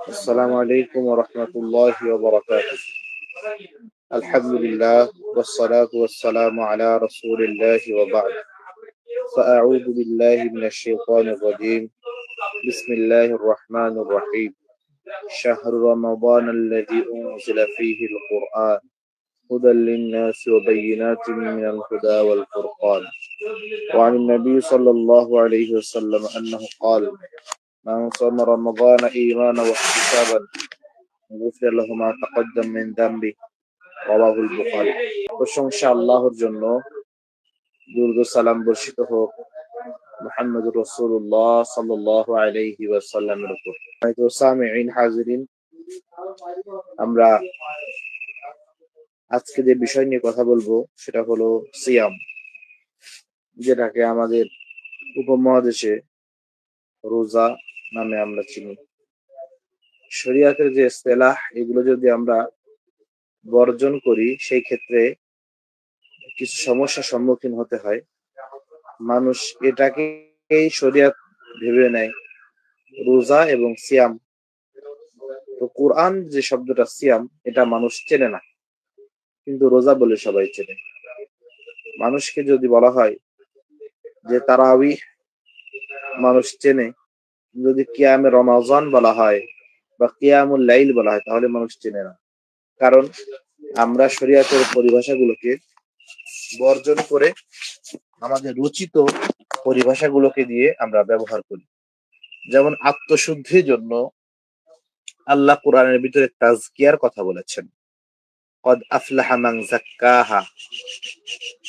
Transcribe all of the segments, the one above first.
السلام عليكم ورحمة الله وبركاته. الحمد لله والصلاة والسلام على رسول الله وبعد. فأعوذ بالله من الشيطان الرجيم. بسم الله الرحمن الرحيم. شهر رمضان الذي أنزل فيه القرآن هدى للناس وبينات من الهدى والفرقان. وعن النبي صلى الله عليه وسلم أنه قال: من صام رمضان إيمانا واحتسابا غفر له ما تقدم من ذنبه রাওয়াহুল বুখারী। প্রশংসা আল্লাহর জন্য, দুরূদ ও সালাম বর্ষিত হোক মুহাম্মদুর রাসূলুল্লাহ সাল্লাল্লাহু আলাইহি ওয়াসাল্লামের উপর। তো সামিঈন হাজিরিন, আমরা আজকে যে বিষয় নিয়ে কথা বলবো সেটা হলো সিয়াম, যেটাকে আমাদের উপমহাদেশে রোজা নামে আমরা চিনি। শরীয়তের যে ইসতিলাহ, এগুলো যদি আমরা বর্জন করি সেই ক্ষেত্রে কিছু সমস্যার সম্মুখীন হতে হয়। মানুষ এটাকেই শরীয়ত ভেবে নেয়, রোজা এবং সিয়াম। তো কোরআন যে শব্দটা সিয়াম, এটা মানুষ চেনে না, কিন্তু রোজা বলে সবাই চেনে। মানুষকে যদি বলা হয় যে তারাউইহ, মানুষ চেনে। যদি কিয়ামে রমাজান বলা হয় বা কিয়ামুল লাইল বলা হয়, তাহলে মানুষ চেনে না। কারণ আমরা শরীয়তের পরিভাষাগুলোকে বর্জন করে আমাদের রচিত পরিভাষাগুলোকে দিয়ে আমরা ব্যবহার করি। যেমন আত্মশুদ্ধির জন্য আল্লাহ কোরআনের ভিতরে তাজকিয়ার কথা বলেছেন। কদ আফলাহা মান যাক্কাহা,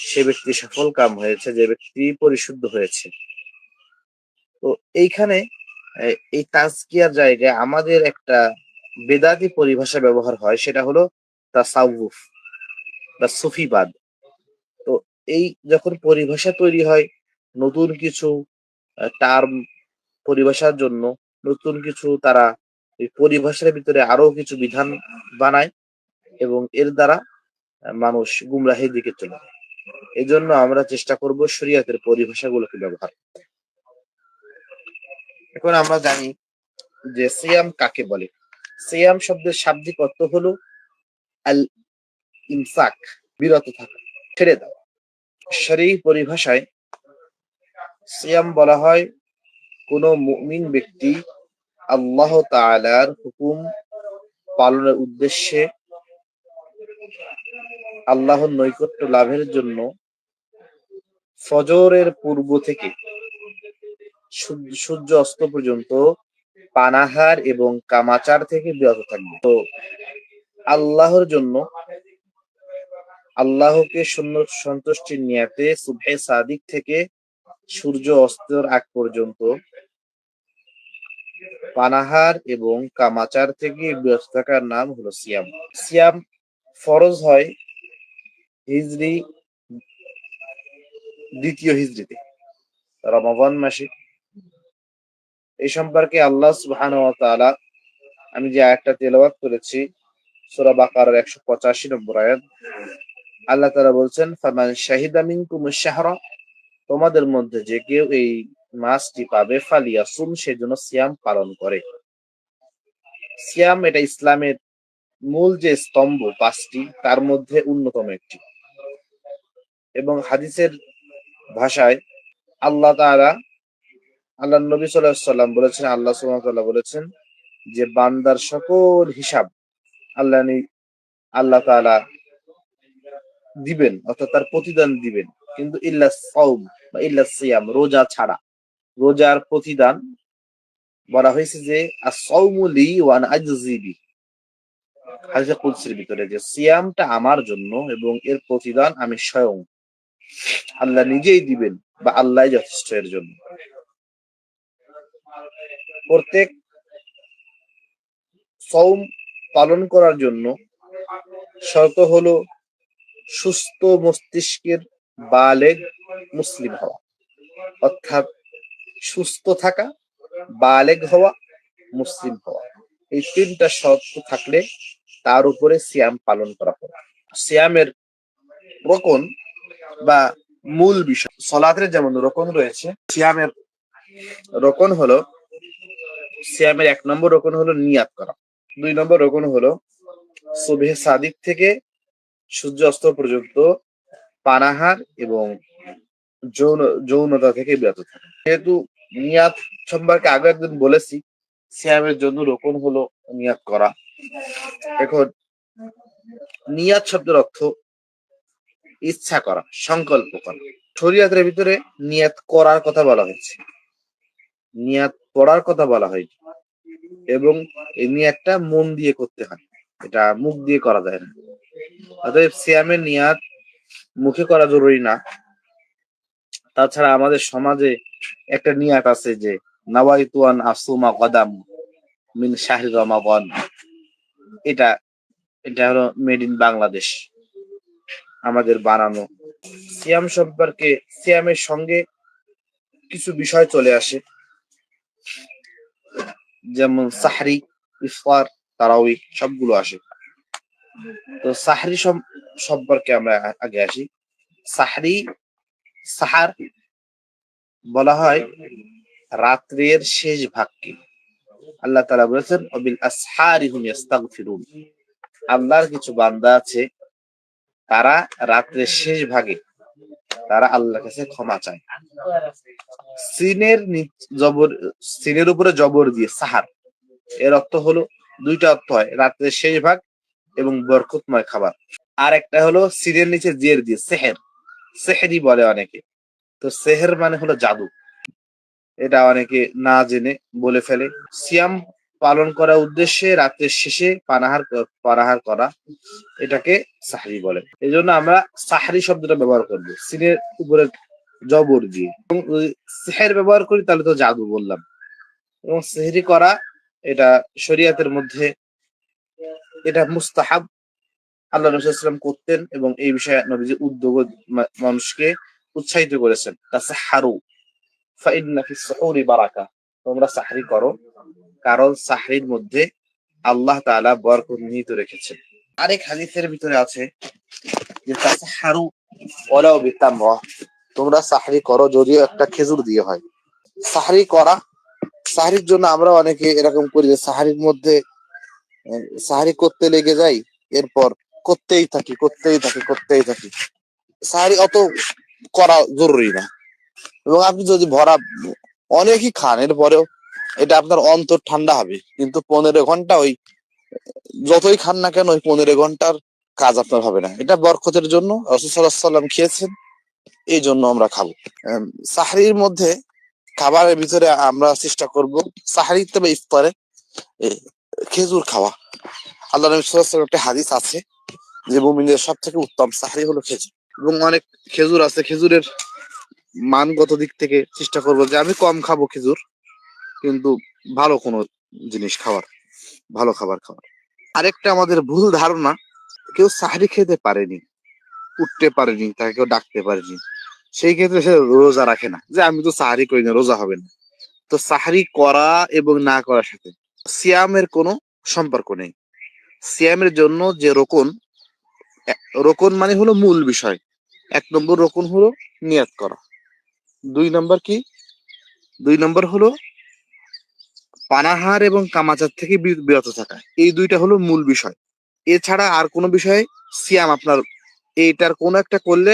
সে ব্যক্তি সফল কাম হয়েছে যে ব্যক্তি পরিশুদ্ধ হয়েছে। তো এইখানে এই তাজকিয়ার জায়গায় আমাদের একটা বেদাতি পরিভাষা ব্যবহার হয়, সেটা হলো তাসাউফ বা সুফিবাদ। তো এই যখন পরিভাষা তৈরি হয়, নতুন কিছু টার্ম পরিভাষার জন্য নতুন কিছু তারা এই পরিভাষার ভিতরে আরো কিছু বিধান বানায় এবং এর দ্বারা মানুষ গুমরাহির দিকে চলে যায়। এই জন্য আমরা চেষ্টা করব শরীয়তের পরিভাষাগুলোকে ব্যবহার করতে। এখন আমরা জানি যে সিয়াম কাকে বলে। সিয়াম শব্দের শাব্দিক অর্থ হলো আল ইমসাক, বিরত থাকা, ছেড়ে দেওয়া। শরীয়ী পরিভাষায় সিয়াম বলা হয় কোন মুমিন ব্যক্তি আল্লাহ তাআলার হুকুম পালনের উদ্দেশ্যে আল্লাহর নৈকট্য লাভের জন্য ফজরের পূর্ব থেকে সূর্য অস্ত পর্যন্ত পানাহার এবং কামাচার থেকে বিরত থাকবে। তো আল্লাহর জন্য, আল্লাহকে সন্তুষ্টির নিয়াতে সুবহে সাদিক থেকে সূর্য অস্তের আগ পর্যন্ত পানাহার এবং কামাচার থেকে বিরত থাকার নাম হলো সিয়াম। সিয়াম ফরজ হয় হিজরি দ্বিতীয় হিজরিতে, রমাদান মাসে। এই সম্পর্কে আল্লাহ সুবহানাহু ওয়া তাআলা, আমি যে আয়াতটা তেলাওয়াত করেছি সূরা বাকারার 185 নম্বর আয়াত, আল্লাহ তাআলা বলছেন, ফামান শাহিদা মিনকুমুশ শাহরা, তোমাদের মধ্যে যে কেউ এই মাসটি পাবে, ফালিয়াসুম, সেজন্য সিয়াম পালন করে। সিয়াম এটা ইসলামের মূল যে স্তম্ভ পাঁচটি, তার মধ্যে অন্যতম একটি। এবং হাদিসের ভাষায় আল্লাহ তাআলা, আল্লাহ নবী সাল্লাল্লাহু আলাইহি ওয়াসাল্লাম বলেছেন, আল্লাহ সুবহানাহু ওয়া তাআলা বলেছেন যে বান্দার সকল হিসাব আল্লাহ তাআলা দিবেন, অর্থাৎ তার প্রতিদান দিবেন, কিন্তু ইল্লা সাওম বা ইল্লা সিয়াম, রোজা ছাড়া। রোজার প্রতিদান বলা হয়েছে যে আস-সাওমু লি ওয়া আনা আজজি বি, হাদিসে কুদসির ভিতরে, যে সিয়ামটা আমার জন্য এবং এর প্রতিদান আমি স্বয়ং আল্লাহ নিজেই দিবেন বা আল্লাহই যথেষ্ট এর জন্য। প্রত্যেক সওম পালন করার জন্য শর্ত হলো সুস্থ মস্তিষ্কের বালেগ মুসলিম হওয়া, অর্থাৎ সুস্থ থাকা, বালেগ হওয়া, মুসলিম হওয়া। এই তিনটা শর্ত থাকলে তার উপরে সিয়াম পালন করা হবে। সিয়ামের রকন বা মূল বিষয়, সলাতের যেমন রকন রয়েছে, সিয়ামের রকন হলো সিয়ামের 1 নম্বর রকম হলো নিয়াত করা। 2 নম্বর রকম হলো সুবহে সাদিক থেকে সূর্য অস্ত পর্যন্ত পানাহার এবং যৌনতা থেকে বিরত থাকা। যেহেতু নিয়াত সম্পর্কে আগে একদিন বলেছি, সিয়ামের জন্য রকম হলো নিয়াত করা। এখন নিয়াত শব্দের অর্থ ইচ্ছা করা, সংকল্প করা। শরীয়তের ভিতরে নিয়াত করার কথা বলা হয়েছে, নিয়াত পড়ার কথা বলা হয়নি। এবং এই নিয়াতটা মন দিয়ে করতে হয়, এটা মুখ দিয়ে করা যায় না। অতএব সিয়ামের নিয়াত মুখে করা জরুরি না। তাছাড়া আমাদের সমাজে একটা নিয়াত আছে যে নাওয়াইতু আন আসুমা গাদাম মিন শাহরি রমাদান। এটা এটা হলো মেড ইন বাংলাদেশ, আমাদের বানানো। সিয়াম সম্পর্কে সিয়ামের সঙ্গে কিছু বিষয় চলে আসে, যেমন সাহরি, ইফতার, তারাউই সবগুলো আসে। তো সাহরি সম্পর্কে আমরা আগে আসি। সাহরি, সাহার বলা হয় রাত্রের শেষ ভাগকে। আল্লাহ তাআলা বলেছেন ওয়াবিল আসহারি হুম ইস্তাগফিরুন। আল্লাহর কিছু বান্দা আছে, তারা রাত্রের শেষ ভাগে তারা আল্লাহর কাছে ক্ষমা চায়। সিনের উপরে জবর দিয়ে সাহার, এর অর্থ হলো দুইটা অর্থ হয়, রাত্রের শেষ ভাগ এবং বরকতময় খাবার। আর একটা হলো সিনের নিচে জের দিয়ে সেহের, সেহেরি বলে অনেকে। তো সেহের মানে হলো জাদু, এটা অনেকে না জেনে বলে ফেলে। সিয়াম পালন করার উদ্দেশ্যে রাতের শেষে পানাহার করা, এটাকে সাহরি বলে। এই জন্য আমরা সাহরি শব্দটা ব্যবহার করবো সিনের উপরে জবর দিয়ে। এবং সেহের ব্যবহার করি তাহলে তো জাদু বললাম। এবং সেহরি করা এটা শরিয়াতের মধ্যে এটা মুস্তাহাব, আল্লাহ রাসূল সাল্লাল্লাহু আলাইহি ওয়াসাল্লাম করতেন এবং এই বিষয়ে নবীজি উদ্যোগ মানুষকে উৎসাহিত করেছেন। তাসাহহারু ফাইন্না ফিস সুহুরি বারাকা, তোমরা সাহরি করো, কারণ সাহরির মধ্যে আল্লাহ তাআলা বরকত নিহিত রেখেছেন। আরেক হাদিসের ভিতরে আছে যে তাসাহহারু ওয়ালাউ বিতামরা, তোমরা সাহরি করো যদিও একটা খেজুর দিয়ে হয়। সাহরি করা, সাহরির জন্য আমরা অনেকে এরকম করি যে সাহরির মধ্যে সাহরি করতে লেগে যাই, এরপর করতেই থাকি। সাহরি অত করা জরুরি না। এবং আপনি যদি ভরা অনেকই খান, এরপরেও এটা আপনার অন্তর ঠান্ডা হবে, কিন্তু 15 ঘন্টা ওই যতই খান না কেন ওই 15 ঘন্টার কাজ আপনার হবে না। এটা বরকতের জন্য রাসূল সাল্লাল্লাহু আলাইহি ওয়াসাল্লাম খেয়েছেন, এই জন্য আমরা খাবো। সাহরির মধ্যে খাবারের ভিতরে আমরা চেষ্টা করব সাহরিতে বা ইফতারে খেজুর খাওয়া। আল্লাহ নবী সাল্লাল্লাহু আলাইহি ওয়াসাল্লাম একটা হাদিস আছে যে মুমিনদের সবথেকে উত্তম সাহরি হলো খেজুর। এবং অনেক খেজুর আছে, খেজুরের মানগত দিক থেকে চেষ্টা করবো যে আমি কম খাবো খেজুর, কিন্তু ভালো কোনো জিনিস খাওয়ার, ভালো খাবার খাওয়ার। আরেকটা আমাদের ভুল ধারণা, কেউ সাহরি খেতে পারেনি, উঠতে পারেনি, তাকে কেউ ডাকতে পারেনি, সেই ক্ষেত্রে সে রোজা রাখে না, যে আমি তো সাহরি করি না, রোজা হবে না। তো সাহরি করা এবং না করার সাথে সিয়ামের কোনো সম্পর্ক নেই। সিয়ামের জন্য যে রোকন, রোকন মানে হলো মূল বিষয়। 1 নম্বর রোকন হলো নিয়াত করা। 2 নম্বর কি? 2 নম্বর হলো পানাহার এবং কামাচার থেকে বিরত থাকা। এই দুইটা হলো মূল বিষয়। এছাড়া আর কোনো বিষয়ে সিয়াম আপনার এইটার কোনো একটা করলে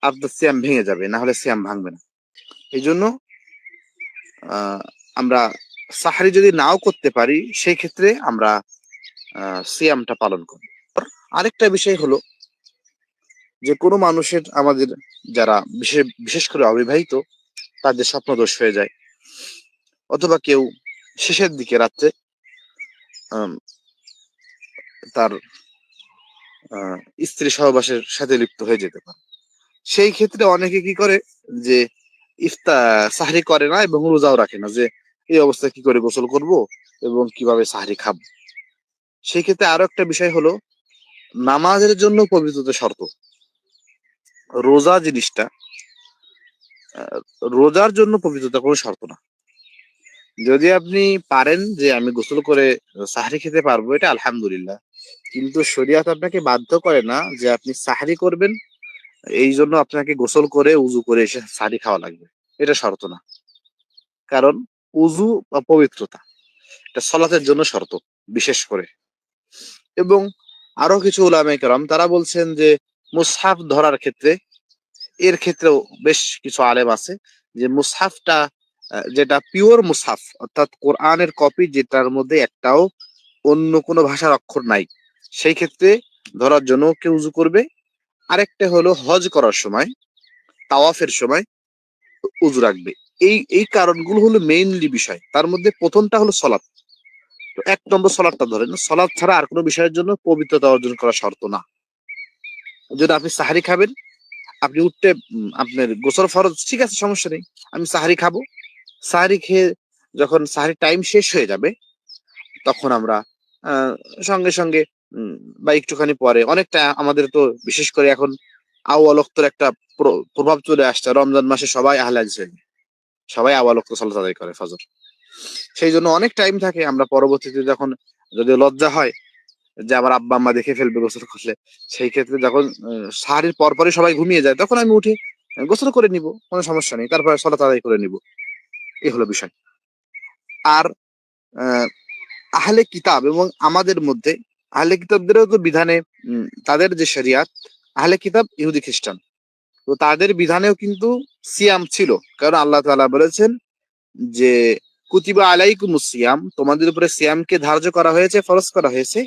আপনার সিয়াম ভেঙে যাবে, না হলে সিয়াম ভাঙবে না। এই জন্য আমরা সাহারি যদি নাও করতে পারি, সেই ক্ষেত্রে আমরা সিয়ামটা পালন করি। আরেকটা বিষয় হলো যে কোনো মানুষের, আমাদের যারা বিশেষ করে অবিবাহিত, তাদের স্বপ্নদোষ হয়ে যায়, অথবা কেউ শেষের দিকে রাত্রে তার স্ত্রী সহবাসের সাথে লিপ্ত হয়ে যেতে পারে। সেই ক্ষেত্রে অনেকে কি করে যে সাহরি করে না এবং রোজাও রাখে না, যে এই অবস্থায় কি করে গোসল করব এবং কিভাবে সাহরি খাবো। সেই ক্ষেত্রে আরো একটা বিষয় হলো নামাজের জন্য পবিত্রতা শর্ত। রোজা জিনিসটা, রোজার জন্য পবিত্রতা কোনো শর্ত না। যদি আপনি পারেন যে আমি গোসল করে সাহরি খেতে পারবো, এটা আলহামদুলিল্লাহ, কিন্তু শরিয়াত আপনাকে বাধ্য করে না যে আপনি সাহরি করবেন, এই জন্য আপনাকে গোসল করে উজু করে এসে সাহরি খাওয়া লাগবে, এটা শর্ত না। কারণ উজু বা পবিত্রতা, এটা সলাতের জন্য শর্ত বিশেষ করে। এবং আরো কিছু উলামায়ে কেরাম তারা বলছেন যে মুসহাফ ধরার ক্ষেত্রে, এর ক্ষেত্রেও বেশ কিছু আলেম আছে যে মুসহাফটা যেটা পিওর মুসহাফ অর্থাৎ কোরআনের কপি, যেটার মধ্যে একটাও অন্য কোনো ভাষার অক্ষর নাই, সেই ক্ষেত্রে ধরার জন্য কেউ উজু করবে। আরেকটা হলো হজ করার সময়, তাওয়াফের সময় উজু রাখবে। এই এই কারণগুলো হলো মেইনলি বিষয়। তার মধ্যে প্রথমটা হলো সলাৎ। তো ১ নম্বর সলাৎটা ধরেন, সলাৎ ছাড়া আর কোনো বিষয়ের জন্য পবিত্রতা অর্জন করা শর্ত না। যদি আপনি সাহারি খাবেন, আপনি উঠতে আপনার গোসল ফরজ, ঠিক আছে, সমস্যা নেই। আমি সাহারি খাবো। সাহারি খেয়ে যখন সাহারির টাইম শেষ হয়ে যাবে, তখন আমরা আ সঙ্গে, সঙ্গে উম বা একটুখানি পরে অনেকটা আমাদের তো বিশেষ করে এখন আউয়াল ওয়াক্তের একটা প্রভাব চলে আসছে। রমজান মাসে সবাই আহলে হাদিস হয়ে যায়। সবাই আউয়াল ওয়াক্তে সালাত আদায় করে ফজর। সেইজন্য অনেক টাইম থাকে। আমরা পরবর্তীতে যখন যদি লজ্জা হয় যে আমার আব্বা-আম্মা দেখে ফেলবে গোসল করলে, সেই ক্ষেত্রে যখন সাহারির পরপরই সবাই ঘুমিয়ে যায়, তখন আমি উঠে গোসল করে নিবো। কোনো সমস্যা নেই। তারপরে সালাত আদায় করে নিবো। এই হলো বিষয়। আর আ আহলে কিতাব এবং আমাদের মধ্যে আহলে কিতাবদেরও তো বিধানে তাদের যে শরিয়াত, আহলে কিতাব ইহুদি খ্রিস্টান। তো তাদের বিধানেও কিন্তু সিয়াম ছিল। কারণ আল্লাহ তাআলা বলেছেন যে কুতিবা আলাইকুমুস সিয়াম, তোমাদের উপরে সিয়ামকে ধার্য করা হয়েছে, ফরজ করা হয়েছে।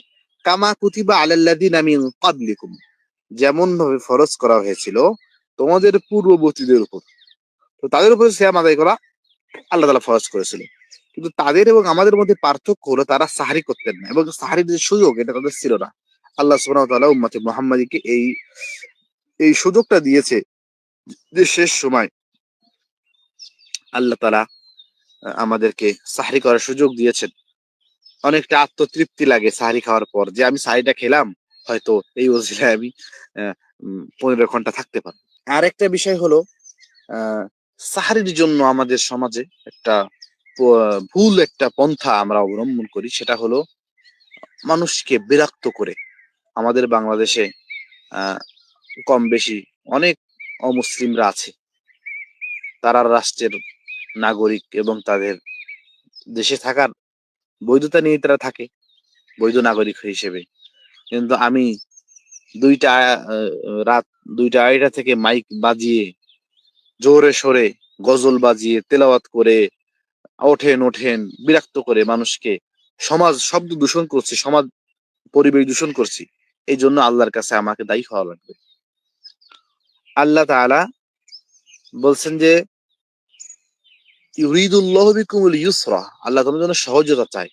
কামা কুতিবা আলাল্লাযিনা মিন ক্বাবলিকুম, যেমন ভাবে ফরজ করা হয়েছিল তোমাদের পূর্ববর্তীদের উপর। তো তাদের উপরে সিয়াম আদায় করা আল্লাহ তাআলা ফরজ করেছিল। কিন্তু তাদের এবং আমাদের মধ্যে পার্থক্য হলো তারা সাহারি করতেন না, এবং সাহারির যে সুযোগ এটা তাদের ছিল না। আল্লাহ সুবহানাহু ওয়া তাআলা উম্মতে মুহাম্মাদীকে এই সুযোগটা দিয়েছে যে শেষ সময় আল্লাহ তাআলা আমাদেরকে সাহরি করার সুযোগ দিয়েছেন। অনেকটা আত্মতৃপ্তি লাগে সাহরি খাওয়ার পর যে আমি সাহরিটা খেলাম, হয়তো এই ওসিলায় আমি ১৫ ঘন্টা থাকতে পারবো। আরেকটা বিষয় হলো সাহারির জন্য আমাদের সমাজে একটা ভুল একটা পন্থা আমরা অবলম্বন করি, সেটা হলো মানুষকে বিরক্ত করে। আমাদের বাংলাদেশে আহ, কম বেশি অনেক অমুসলিমরা আছে, তারা রাষ্ট্রের নাগরিক এবং তাদের দেশে থাকার বৈধতা নিয়ে তারা থাকে বৈধ নাগরিক হিসেবে। কিন্তু আমি দুইটা রাত ২টা ২.৫টা থেকে মাইক বাজিয়ে জোরে সোরে গজল বাজিয়ে তেলাওয়াত করে ওঠেন ওঠেন বিরক্ত করে মানুষকে সমাজ শব্দ দূষণ করছি, সমাজ পরিবেশ দূষণ করছি। এই জন্য আল্লাহর কাছে আমাকে দায়ী হওয়া লাগবে। আল্লাহ তাআলা বলছেন যে ইউরিদুল্লাহু বিকুমুল ইউসরা, আল্লাহ তোমাদের জন্য সহজতা চায়।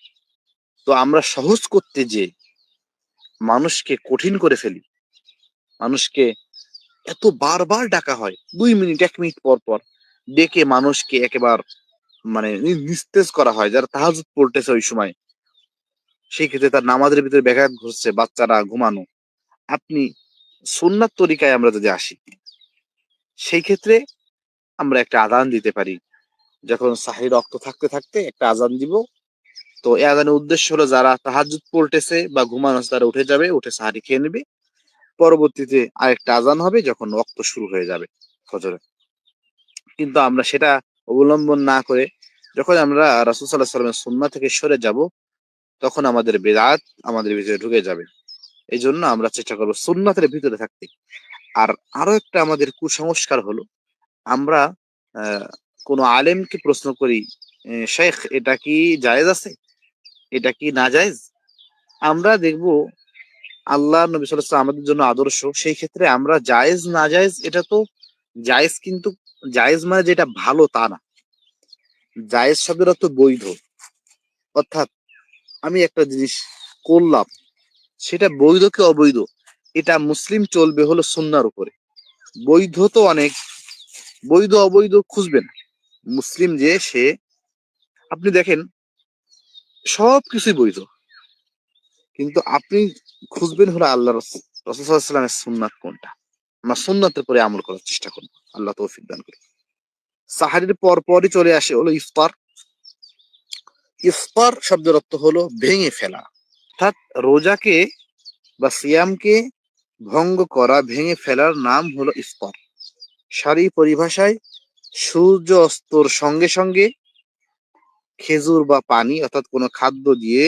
তো আমরা সহজ করতে যে মানুষকে কঠিন করে ফেলি। মানুষকে এত বারবার ডাকা হয়, ২ মিনিট ১ মিনিট পর পর ডেকে মানুষকে একেবার মানে নিস্তেজ করা হয়। যারা তাহাজ্জুদ পড়তেছে ওই সময়, সেই ক্ষেত্রে তার নামাজের ভিতরে ব্যাঘাত ঘটছে, বাচ্চারা ঘুমানো। আপনি সুন্নাত তরিকায় আমরা যদি আসি, সেই ক্ষেত্রে আমরা একটা আযান দিতে পারি। যখন সাহির রক্ত থাকতে থাকতে একটা আযান দিব। তো এই আযানের উদ্দেশ্য হলো যারা তাহাজ্জুদ পড়তেছে বা ঘুমানো আছে তারা উঠে যাবে, উঠে সাহারি খেয়ে নেবে। পরবর্তীতে আরেকটা আযান হবে যখন ওয়াক্ত শুরু হয়ে যাবে ফজরের। কিন্তু আমরা সেটা অবলম্বন না করে যখন আমরা রাসূল সাল্লাল্লাহু আলাইহি ওয়াসাল্লামের সুন্নাহ থেকে সরে যাব, তখন আমাদের বিদআত আমাদের ভিতরে ঢুকে যাবে। এজন্য আমরা চেষ্টা করব সুন্নাতের ভিতরে থাকতে। আর আরো একটা আমাদের কুসংস্কার হলো, আমরা কোন আলেমকে প্রশ্ন করি, শেখ এটা কি জায়েজ আছে, এটা কি না জায়েজ? আমরা দেখব আল্লাহ নবী সাল্লাল্লাহু আলাইহি ওয়াসাল্লাম আমাদের জন্য আদর্শ। সেই ক্ষেত্রে আমরা জায়েজ না জায়েজ, এটা তো জায়েজ, কিন্তু জায়েজ মানে যেটা ভালো তা না। জায়েজ শব্দের অর্থ বৈধ। অর্থাৎ আমি একটা জিনিস করলাম, সেটা বৈধ কি অবৈধ, এটা মুসলিম চলবে হলো সুন্নাহর উপরে। বৈধ তো অনেক, বৈধ অবৈধ খুঁজবেন। মুসলিম যে সে, আপনি দেখেন সবকিছুই বৈধ, কিন্তু আপনি খুঁজবেন হলো আল্লাহ রাসূল সাল্লাল্লাহু আলাইহি ওয়াসাল্লামের সুন্নাত কোনটা। আমরা সুন্নাতের উপরে আমল করার চেষ্টা করব। আল্লাহ তৌফিক দান করুন। সাহারির পর পরই চলে আসে হলো ইফতার। ইফতার শব্দের অর্থ হলো ভেঙে ফেলা। অর্থাৎ রোজাকে বা সিয়ামকে ভঙ্গ করা, ভেঙে ফেলার নাম হলো ইফতার। সারি পরিভাষায় সূর্য অস্তর সঙ্গে সঙ্গে খেজুর বা পানি অর্থাৎ কোনো খাদ্য দিয়ে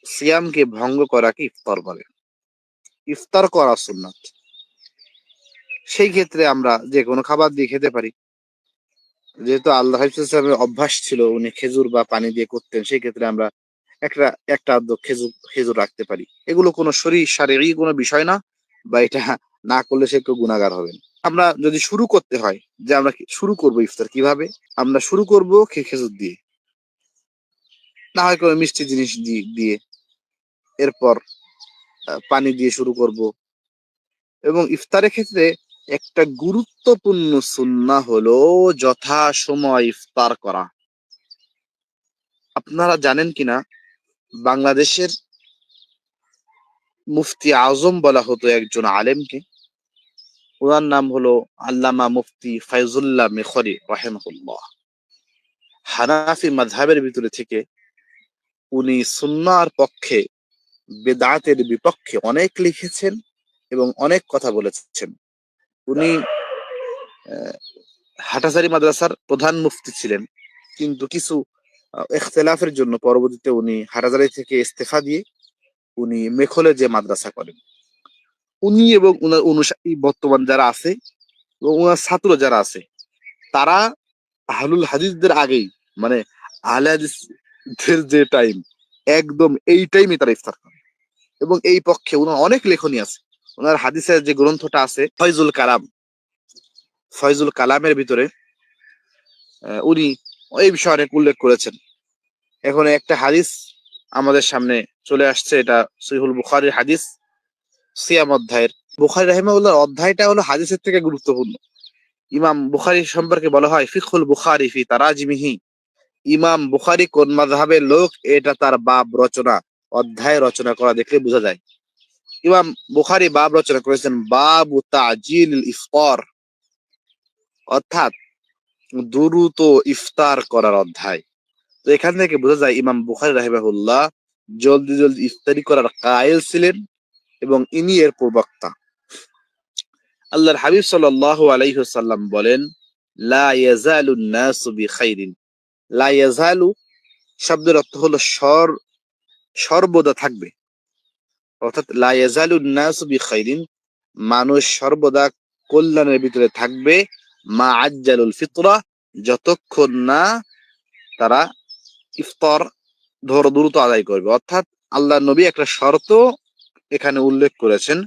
সিয়ামকে ভঙ্গ করাকে ইফতার বলে। ইফতার করা সুন্নাত। সেই ক্ষেত্রে আমরা যে কোনো খাবার দিয়ে খেতে পারি। যেহেতু আল্লাহ হাফিজের অভ্যাস ছিল উনি খেজুর বা পানি দিয়ে করতেন, সেই ক্ষেত্রে আমরা একটা একটা আধ খেজুর খেজুর রাখতে পারি। এগুলো কোনো শারীরিক কোনো বিষয় না, বা এটা না করলে সে কেউ গুনাহগার হবেন। আমরা যদি শুরু করতে হয় যে আমরা শুরু করব ইফতার কিভাবে, আমরা শুরু করব খেজুর দিয়ে, না হয় কোনো মিষ্টি জিনিস দিয়ে, এরপর পানি দিয়ে শুরু করব। এবং ইফতারের ক্ষেত্রে একটা গুরুত্বপূর্ণ সুন্নাহ হলো যথাসময় ইফতার করা। আপনারা জানেন কিনা, বাংলাদেশের মুফতি আজম বলা হতো একজন আলেমকে। ওনার নাম হলো আল্লামা মুফতি ফায়জুল্লাহ মেখরি রাহিমাহুল্লাহ। হানাফি মাযহাবের ভিতরে থেকে উনি সুন্নাহর পক্ষে, বেদাতের বিপক্ষে অনেক লিখেছেন এবং অনেক কথা বলেছেন। উনি হাটাজারি মাদ্রাসার প্রধান মুফতি ছিলেন, কিন্তু কিছু ইখতিলাফের জন্য পরবর্তীতে উনি হাটাজারি থেকে ইস্তেফা দিয়ে উনি মেখলে যে মাদ্রাসা করেন। উনি এবং উনার অনুসারী বর্তমান যারা আছে এবং উনার ছাত্র যারা আছে, তারা আহলুল হাদিসদের আগেই, মানে আহলে হাদিসদের যে টাইম, একদম এই টাইমে তারা ইফতার করে। এবং এই পক্ষে উনার অনেক লেখনী আছে। ওনার হাদিসের যে গ্রন্থটা আছে ফয়জুল কালাম, ফয়জুল কালামের ভিতরে উনি এই বিষয়ে অনেক উল্লেখ করেছেন। এখন একটা হাদিস আমাদের সামনে চলে আসছে, এটা সহিহুল বুখারীর হাদিস, সিয়াম অধ্যায়ের। বুখারী রাহিমাহুল্লাহর অধ্যায়টা হলো হাদিসের থেকে গুরুত্বপূর্ণ। ইমাম বুখারী সম্পর্কে বলা হয় ফিকহুল বুখারী ফি তারাজিমিহি। ইমাম বুখারী কোন মাযহাবের লোক, এটা তার বাব রচনা, অধ্যায় রচনা করা দেখলে বোঝা যায়। ইমাম বুখারী বাব রচনা করেছেন বাবু তাজিল ইফতার, অর্থাৎ দ্রুত ইফতার করার অধ্যায়। তো এখান থেকে বোঝা যায় ইমাম বুখারী রাহিমাহুল্লাহ জলদি জলদি ইফতারি করার কায়েল ছিলেন এবং ইনি এর প্রবক্তা। আল্লাহর হাবিব সাল্লাল্লাহু আলাইহি ওয়াসাল্লাম বলেন, লা ইয়াজালুন নাসু বিখাইরিন। লা ইয়াজালু শব্দের অর্থ হলো সর্বদা থাকবে, অর্থাৎ লা ইয়াজালুন নাসু বিখাইরিন, মানুষ সর্বদা কল্যাণের ভিতরে থাকবে, মা আজ্জালুল ফিতরা, যতক্ষণ না তারা ইফতার দ্রুত আদায় করবে। অর্থাৎ আল্লাহ নবী একটা শর্ত এখানে উল্লেখ করেছেন,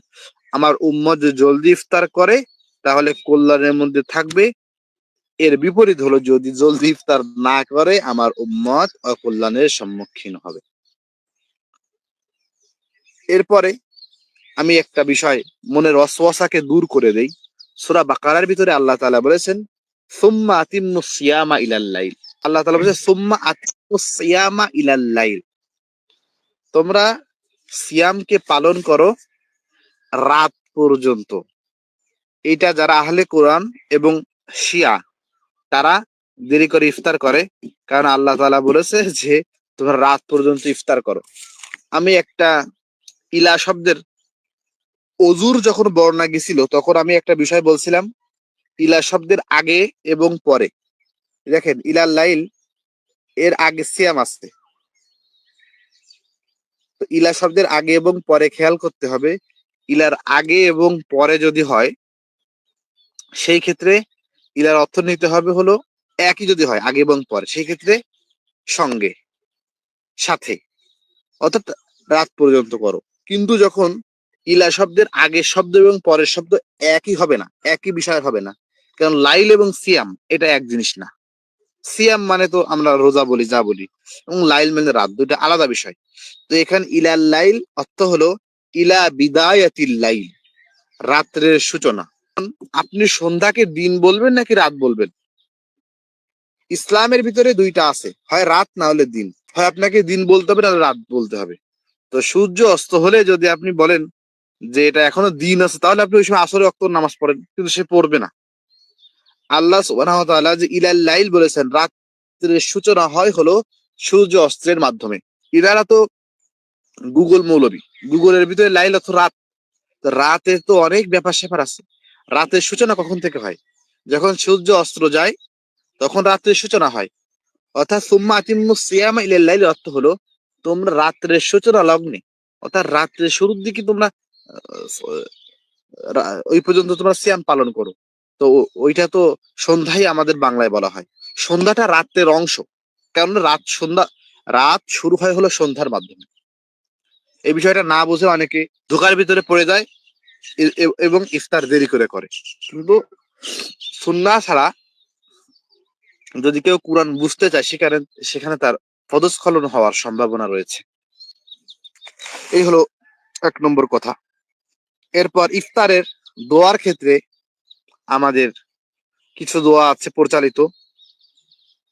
আমার উম্মত যদি জলদি ইফতার করে তাহলে কল্যাণের মধ্যে থাকবে। এর বিপরীত হলো যদি জলদি ইফতার না করে আমার উম্মত অকল্যাণের সম্মুখীন হবে। এরপরে আমি একটা বিষয় মনের ওয়াসওয়াসাকে দূর করে দেই। সূরা বাকারার ভিতরে আল্লাহ তাআলা বলেছেন সুম্মা আতিম্মুস সিয়ামা ইলাল লাইল। আল্লাহ তাআলা বলেছেন সুম্মা আতিম্মুস সিয়ামা ইলাল লাইল, তোমরা সিয়ামকে পালন করো রাত পর্যন্ত। এটা যারা আহলে কোরআন এবং শিয়া, তারা দেরি করে ইফতার করে, কারণ আল্লাহ তাআলা বলেছে যে তোমরা রাত পর্যন্ত ইফতার করো। আমি একটা ইলা শব্দের অজুর যখন বর্ণনা গেছিল তখন আমি একটা বিষয় বলছিলাম, ইলা শব্দের আগে এবং পরে। দেখেন ইলাল লাইল এর আগে সিয়াম আসছে, তো ইলা শব্দের আগে এবং পরে খেয়াল করতে হবে। ইলার আগে এবং পরে যদি হয়, সেই ক্ষেত্রে ইলার অর্থ নিতে হবে হলো একই, যদি হয় আগে এবং পরে সেই ক্ষেত্রে সঙ্গে, সাথে, অর্থাৎ রাত পর্যন্ত করো। কিন্তু যখন ইলা শব্দের আগের শব্দ এবং পরের শব্দ একই হবে না, একই বিষয় হবে না, কারণ লাইল এবং সিয়াম এটা এক জিনিস না। সিয়াম মানে তো আমরা রোজা বলি, যা বলি, এবং লাইল মানে রাত, দুইটা আলাদা বিষয়। তো এখানে ইলাল লাইল অর্থ হলো ইলা বিদায়াতিল লাইল, রাত্রের সূচনা। আপনি সন্ধ্যাকে দিন বলবেন নাকি রাত বলবেন? ইসলামের ভিতরে দুইটা আছে, হয় রাত না হলে দিন, হয় আপনাকে দিন বলতে হবে না রাত বলতে হবে। তো সূর্য অস্ত হলে যদি আপনি বলেন যে এটা এখনো দিন আছে, তাহলে আপনি ওই সময় আসরে ওয়াক্ত নামাজ পড়েন, কিন্তু সে পড়বে না। আল্লাহ সুবহানাহু ওয়া তাআলা যে ইলাল লাইল বলেছেন, রাত্রের সূচনা হয় হলো সূর্য অস্ত্রের মাধ্যমে। ইনারা তো গুগল মৌলবী, গুগলের ভিতরে লাইল অর্থ রাত। রাতে তো অনেক ব্যাপার স্যাপার আছে। রাতের সূচনা কখন থেকে হয়? যখন সূর্য অস্ত্র যায় তখন রাত্রের সূচনা হয়। অর্থাৎ সুম্মা আতিম্মুস সিয়ামা ইলাল লাইল অর্থ হলো তোমরা রাত্রের সূচনা লগ্নে অর্থাৎ রাত্রের শুরুর দিকে তোমরা ওই পর্যন্ত তোমরা সিয়াম পালন করো। তো ওইটা তো সন্ধ্যাই আমাদের বাংলায় বলা হয়। সন্ধ্যাটা রাত্রের অংশ, কারণ রাত শুরু হয় হলো সন্ধ্যার মাধ্যমে। এই বিষয়টা না বুঝে অনেকে ধোকার ভিতরে পড়ে যায় এবং ইফতার দেরি করে। কিন্তু সুন্নাহ ছাড়া যদি কেউ কোরআন বুঝতে চায় সেখানে তার পদস্খলন হওয়ার সম্ভাবনা রয়েছে। এই হলো ১ নম্বর কথা। এরপর ইফতারের দোয়ার ক্ষেত্রে আমাদের কিছু দোয়া আছে প্রচলিত।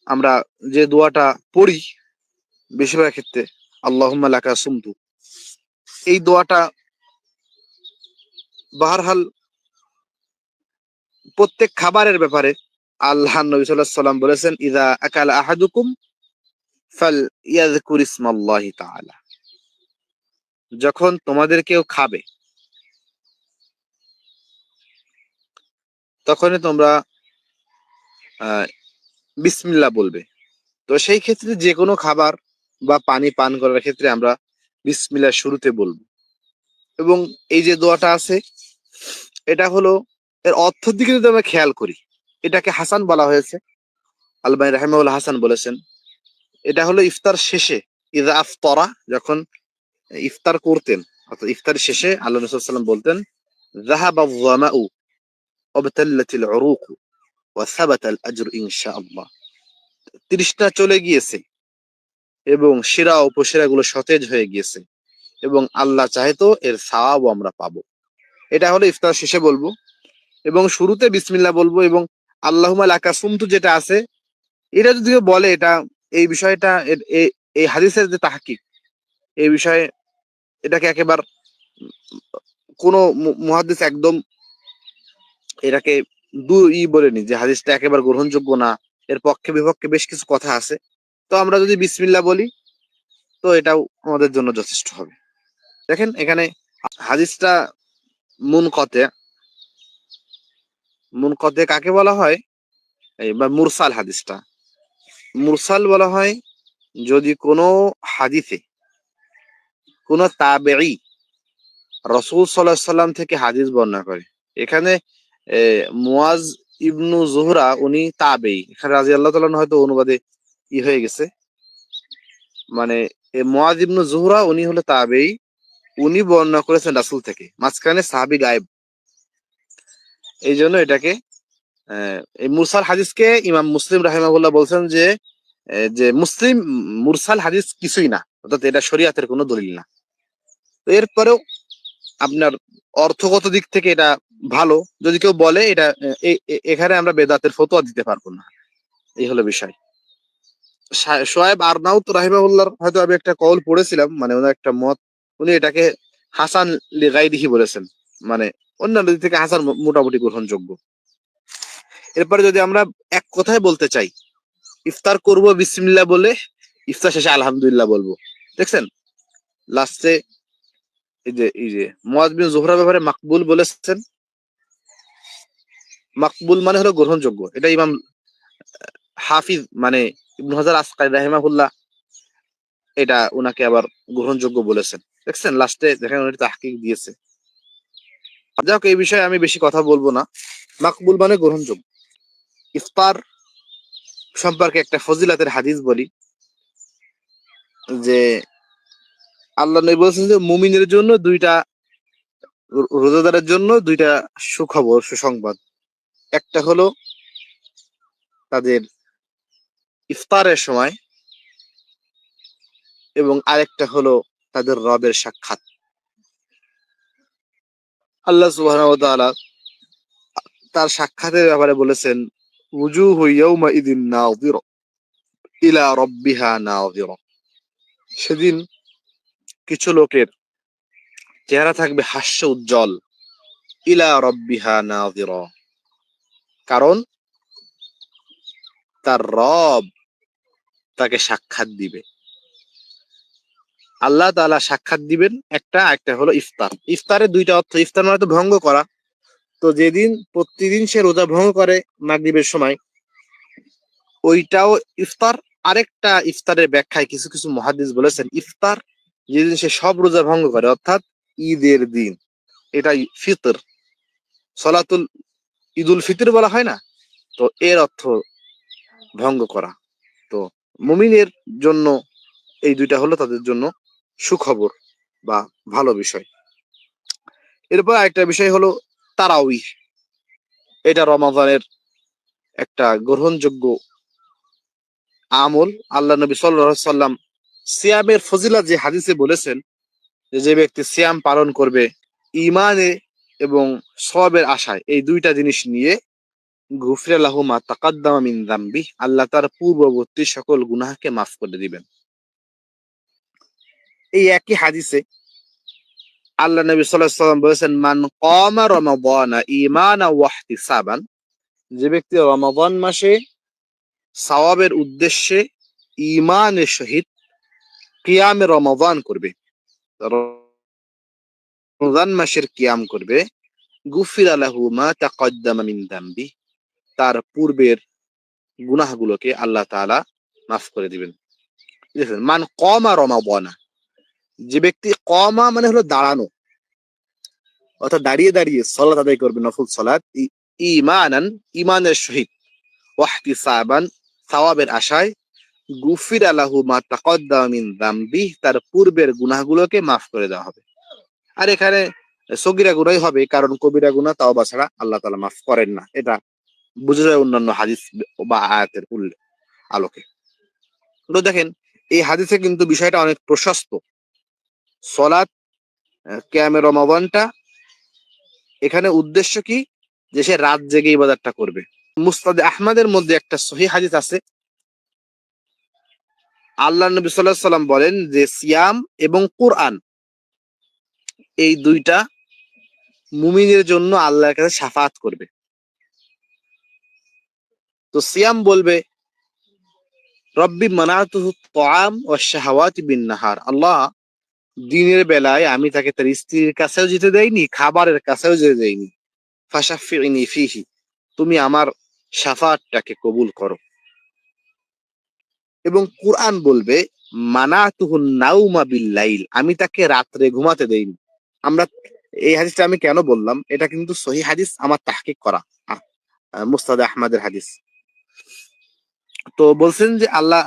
আমরা যে দোয়াটা পড়ি বেশিরভাগ ক্ষেত্রে, আল্লাহুম্মা লাকা সুমতু, এই দোয়াটা বাহরহাল প্রত্যেক খাবারের ব্যাপারে আল্লাহর নবী সাল্লাল্লাহু আলাইহি ওয়াসাল্লাম বলেছেন, ইযা আকালা আহাদুকুম ফালইয়াযকুর ইসমাল্লাহি তাআলা, যখন তোমাদের কেউ খাবে তখনই তোমরা বিসমিল্লাহ বলবে। তো সেই ক্ষেত্রে যে কোনো খাবার বা পানি পান করার ক্ষেত্রে আমরা বিসমিল্লাহ শুরুতে বলবো। এবং এই যে দোয়াটা আছে এটা হলো, এর অর্থের দিকে যদি আমরা খেয়াল করি, এটাকে হাসান বলা হয়েছে। আলবানী রাহিমাহুল্লাহ হাসান বলেছেন, এটা হলো ইফতার শেষে, ইযা আফতারা, যখন ইফতার করতেন অর্থাৎ ইফতার শেষে আল্লাহ রাসূল সাল্লাল্লাহু আলাইহি ওয়াসাল্লাম বলতেন, যাহাবা যামাউ ওয়াবতাল্লাতিল উরুক ওয়া সাবাতাল আজরু ইনশাআল্লাহ, তৃষ্ণা চলে গিয়েছে এবং শিরা উপশিরাগুলো সতেজ হয়ে গিয়েছে এবং আল্লাহ চাহে তো এর সওয়াবও আমরা পাবো। এটা হলো ইফতার শেষে বলবো এবং শুরুতে বিসমিল্লাহ বলবো। এবং আল্লাহুম্মা লাকা সুমতু যেটা আছে, এটা যদি কেউ বলে, এটা এই বিষয়টা এই হাদিসের যে তাহকিক, এই বিষয়ে এটাকে একেবারে কোন মুহাদ্দিস একদম এটাকে বলেনি যে হাদিসটা একেবারে গ্রহণযোগ্য না, এর পক্ষে বিপক্ষে বেশ কিছু কথা আছে। তো আমরা যদি বিসমিল্লাহ বলি তো এটাও আমাদের জন্য যথেষ্ট হবে। দেখেন এখানে হাদিসটা মুনকতে, মুনকতে কাকে বলা হয়, বা মুরসাল, হাদিসটা মুরসাল বলা হয় যদি কোনো হাদিসে কোনো তাবেঈ রাসূল সাল্লাল্লাহু আলাইহি সাল্লাম থেকে হাদিস বর্ণনা করে। এখানে মুয়াজ ইবনু জুহরা উনি তাবেঈ, এখানে রাদিয়াল্লাহু তাআলা হয়তো অনুবাদে হয়ে গেছে, মানে মুয়াজ ইবনু জুহরা উনি হলো তাবেঈ, উনি বর্ণনা করেছেন রাসূল থেকে, মাঝখানে সাহাবী গায়েব। এই জন্য এটাকে এই মুরসাল হাদিসকে ইমাম মুসলিম রাহিমাহুল্লাহ বলছেন যে মুসলিম মুরসাল হাদিস কিছুই না, অর্থাৎ এটা শরীয়তের কোনো দলিল না। তো এরপরেও আপনার অর্থগত দিক থেকে এটা ভালো, যদি কেউ বলে এটা এখানে আমরা বেদাতের ফতোয়া দিতে পারবো না, এই হলো বিষয়। শোয়েব আরনাউত রাহিমাহুল্লাহর হয়তো আমি একটা কওল পড়েছিলাম, মানে ওনার একটা মত, উনি এটাকে হাসান লিগাইরিহি বলেছেন, মানে অন্যান্য দিক থেকে হাসান মোটামুটি গ্রহণযোগ্য। এরপরে যদি আমরা এক কথায় বলতে চাই, ইফতার করব বিসমিল্লাহ বলে, ইফতার শেষে আলহামদুলিল্লাহ বলবো। দেখছেন লাস্টে এই যে মুয়াজ বিন জুহরার ব্যাপারে মাকবুল বলেছেন, মাকবুল মানে হলো গ্রহণযোগ্য। এটা ইমাম হাফিজ মানে ইবনে হাজার আসকালী রাহিমাহুল্লাহ এটা উনাকে আবার গ্রহণযোগ্য বলেছেন। দেখছেন লাস্টে দেখেন উনি তাহকিক দিয়েছে। যাক, এই বিষয়ে আমি বেশি কথা বলবো না, মাকবুল মানে গ্রহণযোগ্য। ইফতার সম্পর্কে একটা ফজিলাতের হাদিস বলি, যে আল্লাহ নবী বলেছেন যে মুমিনের জন্য দুইটা, রোজাদারের জন্য দুইটা সুখবর, সুসংবাদ। একটা হলো তাদের ইফতারের সময় এবং আরেকটা হলো তাদের রবের সাক্ষাৎ। আল্লাহ সুবহানাহু ওয়া তাআলা তার সাক্ষাতের ব্যাপারে বলেছেন, উজুহু ইয়াউমা ইযিন নাযিরা ইলা রাব্বিহা নাযিরা, সেদিন কিছু লোকের চেহারা থাকবে হাস্য উজ্জ্বল, ইলা রাব্বিহা নাযিরা, কারণ তার রব তাকে সাক্ষাৎ দিবে। আল্লাহ তাআলা সাক্ষাৎ দিবেন, একটা হলো ইফতার। ইফতারের দুইটা অর্থ, ইফতার মানে তো ভঙ্গ করা। তো যেদিন প্রতিদিন সে রোজা ভঙ্গ করে মাগরিবের সময়, ওইটাও ইফতার, আরেকটা ইফতারের ব্যাখ্যায় কিছু কিছু মুহাদ্দিস বলেছেন, ইফতার যেদিন সে সব রোজা ভঙ্গ করে, অর্থাৎ ঈদের দিন, এটাই ফিতর। সলাতুল ঈদুল ফিতর বলা হয় না, তো এর অর্থ ভঙ্গ করা। তো মুমিনের জন্য এই দুইটা হলো তাদের জন্য সুখবর বা ভালো বিষয়। এরপর একটা বিষয় হলো তারাউই। এটা রমাদানের একটা গ্রহণযোগ্য আমল। আল্লাহ নবী সাল্লাল্লাহু আলাইহি সাল্লাম সিয়ামের ফজিলত যে হাদিসে বলেছেন, যে ব্যক্তি সিয়াম পালন করবে ইমানে এবং সওয়াবের আশায়, এই দুইটা জিনিস নিয়ে, গুফরিয়া লাহু মা তাকাদ্দামা মিন যামবি, আল্লাহ তার পূর্ববর্তী সকল গুনাহকে মাফ করে দিবেন। এই একই হাদিসে আল্লাহ নবী সাল্লাল্লাহু আলাইহি সাল্লাম বলেছেন, মান কামা রমাদানা ঈমানান ওয়া ইহতিসাবান, যে ব্যক্তি রমাদান মাসে সওয়াবের উদ্দেশ্যে ঈমানের সহিত কিয়ামে রমাদান করবে, রমজান মাসের কিয়াম করবে, গুফিরা লাহু মা তাকাদ্দামা মিন যামবি, তার পূর্বের গুনাহগুলোকে আল্লাহ তাআলা মাফ করে দিবেন। দেখেন, মান কামা রমাদানা, যে ব্যক্তি, কমা মানে হলো দাঁড়ানো, অর্থাৎ দাঁড়িয়ে দাঁড়িয়ে সালাত আদায় করবে, নফল সালাত, ঈমানান, ঈমানের সহিত, ওয়াহতিসাবান, সওয়াবের আশায়, গুফিরা লাহু মা তাকাদ্দামা মিন যামবি, তার পূর্বের গুনাহগুলোকে মাফ করে দেওয়া হবে। আর এখানে সগীরা গুনাহই হবে, কারণ কবিরা গুনাহ তাওবা ছাড়া আল্লাহ তাআলা মাফ করেন না। এটা বুঝে যায় অন্যান্য হাদিস বা আয়াতের উল্লেখ আলোকে। তো দেখেন, এই হাদিসে কিন্তু বিষয়টা অনেক প্রশস্ত। সালাত, কিয়ামে রমাদানটা, এখানে উদ্দেশ্য কি, যে সে রাত জেগে ইবাদতটা করবে। মুসনাদে আহমদের মধ্যে একটা সহিহ হাদিস আছে, আল্লাহ নবী সাল্লাল্লাহু আলাইহি সাল্লাম বলেন যে সিয়াম এবং কুরআন, এই দুইটা মুমিনের জন্য আল্লাহর কাছে শাফাআত করবে। তো সিয়াম বলবে, রব্বি মানাতুহু তাআম ওয়াশ শাহাওয়াতি বিন নাহার, আল্লাহ দিনের বেলায় আমি তাকে তার স্ত্রীর কাছেও যেতে দেইনি, খাবারের কাছেও যেতে দেইনি, ফাশাফিইনি ফিহি, তুমি আমার শাফাআতটাকে কবুল করো। এবং কুরআন বলবে, মানাতুহুন নাউমা বিল্লাইল, আমি তাকে রাত্রে ঘুমাতে দেইনি। আমরা এই হাদিসটা আমি কেন বললাম, এটা কিন্তু সহিহ হাদিস, আমার তাহকিক করা, মুসনাদে আহমদের হাদিস। তো বলছেন যে আল্লাহ,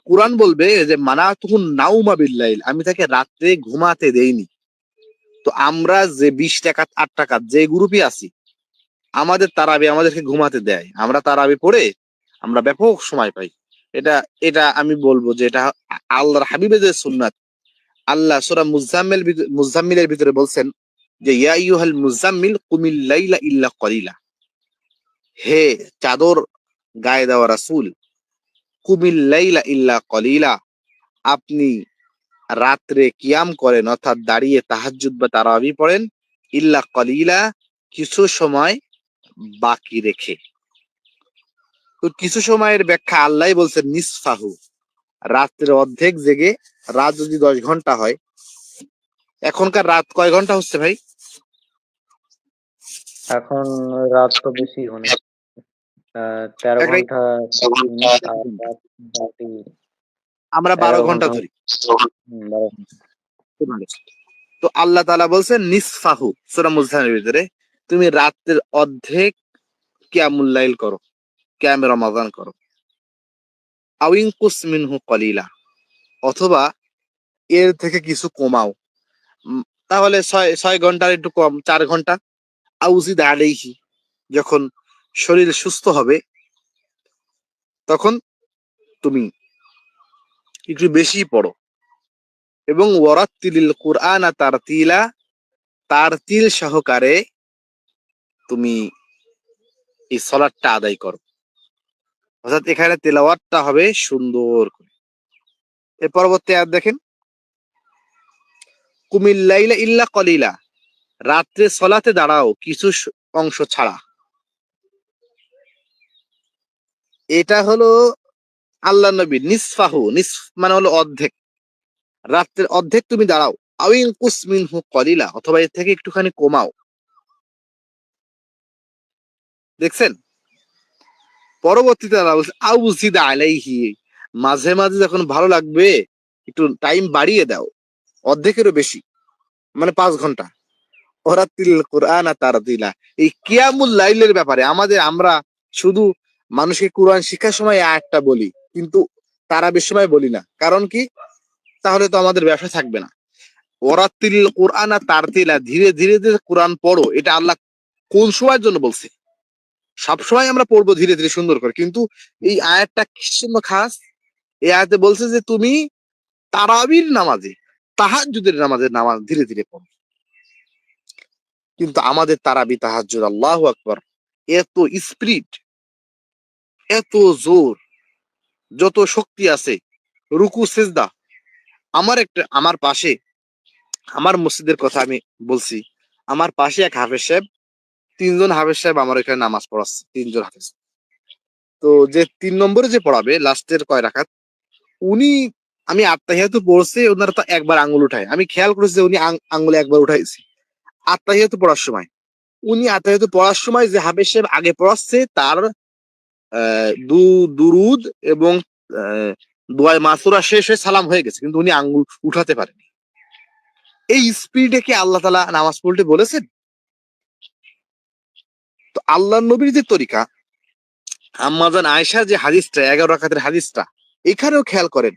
কুরআন বলবে যে মানাতুহুন নাউমা বিল্লাইল, আমি তাকে রাত্রে ঘুমাতে দেইনি। তো আমরা যে 20 টাকাত 8 টাকাত যে গ্রুপে আছি, আমাদের তারাবি আমাদেরকে ঘুমাতে দেয়, আমরা তারাবি পড়ে আমরা ব্যাপক সময় পাই। এটা এটা আমি বলবো যে এটা আল্লাহর হাবিবের যে সুন্নাত। আল্লাহ সূরা মুজাম্মিলের ভিতরে বলছেন যে ইয়া আইয়ুহাল মুজাম্মিল কুমিল লাইলা ইল্লা কলিলা, হে চাদর গায়ে দেওয়া রাসূল, কুমিল লাইলা ইল্লা কলিলা, আপনি রাত্রে কিয়াম করেন, অর্থাৎ দাঁড়িয়ে তাহাজ্জুদ বা তারাবি পড়েন, ইল্লা কলিলা, কিছু সময় বাকি রেখে। তো কিছু সময়ের ব্যাখ্যা আল্লাহ বলছেন নিসফাহু, রাত্রের অর্ধেক জেগে। রাত যদি 10 ঘন্টা হয়, এখনকার রাত কয় ঘন্টা হচ্ছে ভাই? এখন রাত তো বেশি অনেক, 13 এক রাত ঘন্টা 7 মিনিট, আর রাত বাকি আমরা 12 11 ঘন্টা ঘন্টা। ধরি। 12 ঘন্টা। তো আল্লাহ তাআলা বলছেন নিসফাহু সূরা মুজাম্মিলের ভিতরে, তুমি রাতের অর্ধেক কিয়ামুল লাইল করো, কিয়ামে রমাদান করো। আও ইনকুস মিনহু কলিলা, অথবা এর থেকে কিছু কমাও। তাহলে 6 ঘন্টার একটু কম, 4 ঘন্টা। আউজিদ আলাইহি, যখন শরীর সুস্থ হবে তখন তুমি একটু বেশি পড়ো। এবং ওয়ারাত্তিলিল কুরআনা তারতিলা, তারতিল সহকারে তুমি এই সালাতটা আদায় করো, অর্থাৎ এখানে তেলাওয়াতটা হবে সুন্দর করে। এর পরবর্তী আয়াত দেখেন, কুমিল লাইলা ইল্লা কলিলা, রাত্রে সলাতে দাঁড়াও কিছু অংশ ছাড়া। এটা হলো আল্লাহ নবী নিসফাহু, নিসফ মানে হলো অর্ধেক, রাত্রের অর্ধেক তুমি দাঁড়াও। আউইন কুসমিনহু কলিলা, অথবা এর থেকে একটুখানি কমাও। দেখছেন, পরবর্তীতে আল্লাহ বলছে আউজিদ আলাইহি, মাঝে মাঝে যখন ভালো লাগবে একটু টাইম বাড়িয়ে দাও, অর্ধেকেরও বেশি, মানে 5 ঘন্টা। ওরাতিল কোরআন তার দিলা, এই কিয়ামুল লাইলের ব্যাপারে আমরা শুধু মানুষকে কোরআন শিক্ষার সময় এই আয়াতটা বলি, কিন্তু তারাবির সময় বলি না। কারণ কি? তাহলে তো আমাদের ব্যবসা থাকবে না। ওরাতিল কোরআন তার দিলা, ধীরে ধীরে যে কোরআন পড়ো, এটা আল্লাহ কোন সময়ের জন্য বলছে? সবসময় আমরা পড়বো ধীরে ধীরে সুন্দর করে, কিন্তু এই আয়াতটা কিসের জন্য খাস? এই আয়াতে বলছে যে তুমি তারাবির নামাজে, তাহাজ্জুদের নামাজে নামাজ ধীরে ধীরে পড়ো। কিন্তু আমাদের তারাবি তাহাজ্জুদ, আল্লাহু আকবার, এত স্পিরিট, এত জোর, যত শক্তি আছে, রুকু সেজদা। আমার পাশে, আমার মসজিদের কথা আমি বলছি, আমার পাশে এক হাফেজ সাহেব, 3 জন হাফেজ সাহেব আমার এখানে নামাজ পড়াচ্ছে, 3 জন হাফেজ। তো যে 3 নম্বরে যে পড়াবে লাস্টের কয় রাকাত, উনি, আমি আত্তাহিয়াতু পড়ছে, ওনারা তো একবার আঙ্গুল উঠায়, আমি খেয়াল করেছি যে উনি আঙ্গুলে একবার উঠাইছে আত্তাহিয়াতু পড়ার সময়। উনি আত্তাহিয়াতু পড়ার সময় যে হাফেজ সাহেব আগে পড়াচ্ছে, তার দুরুদ এবং দোয়ায় মাসুরা শেষ হয়ে সালাম হয়ে গেছে, কিন্তু উনি আঙ্গুল উঠাতে পারেনি। এই স্পিডে কি আল্লাহ তাআলা নামাজ পড়তে বলেছেন? তো আল্লাহ নবীর যে তরিকা, আম্মাজান আয়েশার যে হাদিসটা, 11 রাকাতের হাদিসটা, এখানেও খেয়াল করেন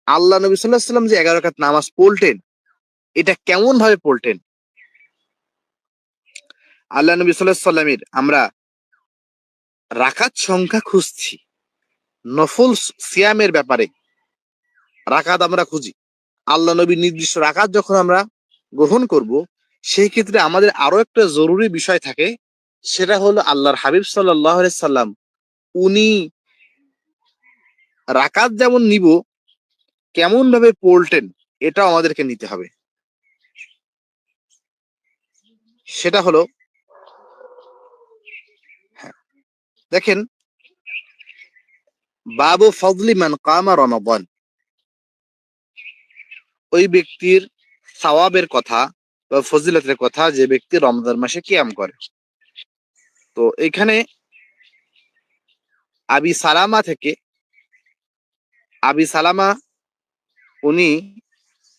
আল্লাহ নবী সাল্লাল্লাহু আলাইহি ওয়াসাল্লাম যে 11 রাকাত নামাজ পড়তেন, এটা কেমন ভাবে পড়তেন। আল্লাহ নবী সাল্লাল্লাহু আলাইহি ওয়াসাল্লামের আমরা রাকাত সংখ্যা খুঁজছি, নফল সিয়ামের ব্যাপারে রাকাত আমরা খুঁজি। আল্লাহ নবীর নির্দিষ্ট রাকাত যখন আমরা গ্রহণ করব, সেই ক্ষেত্রে আমাদের আরো একটা জরুরি বিষয় থাকে, সেটা হলো আল্লাহর হাবিব সাল্লাল্লাহু আলাইহি সাল্লাম উনি রাকাত যেমন নিব, কেমন ভাবে পড়তেন এটাও আমাদেরকে নিতে হবে। সেটা হলো, দেখেন, বাবু ফজলি মান কামা রমাদান, ওই ব্যক্তির সওয়াবের কথা বা ফজিলতের কথা যে ব্যক্তি রমজান মাসে কিয়াম করে। তো এখানে আবি সালামা থেকে, আবি সালামা উনি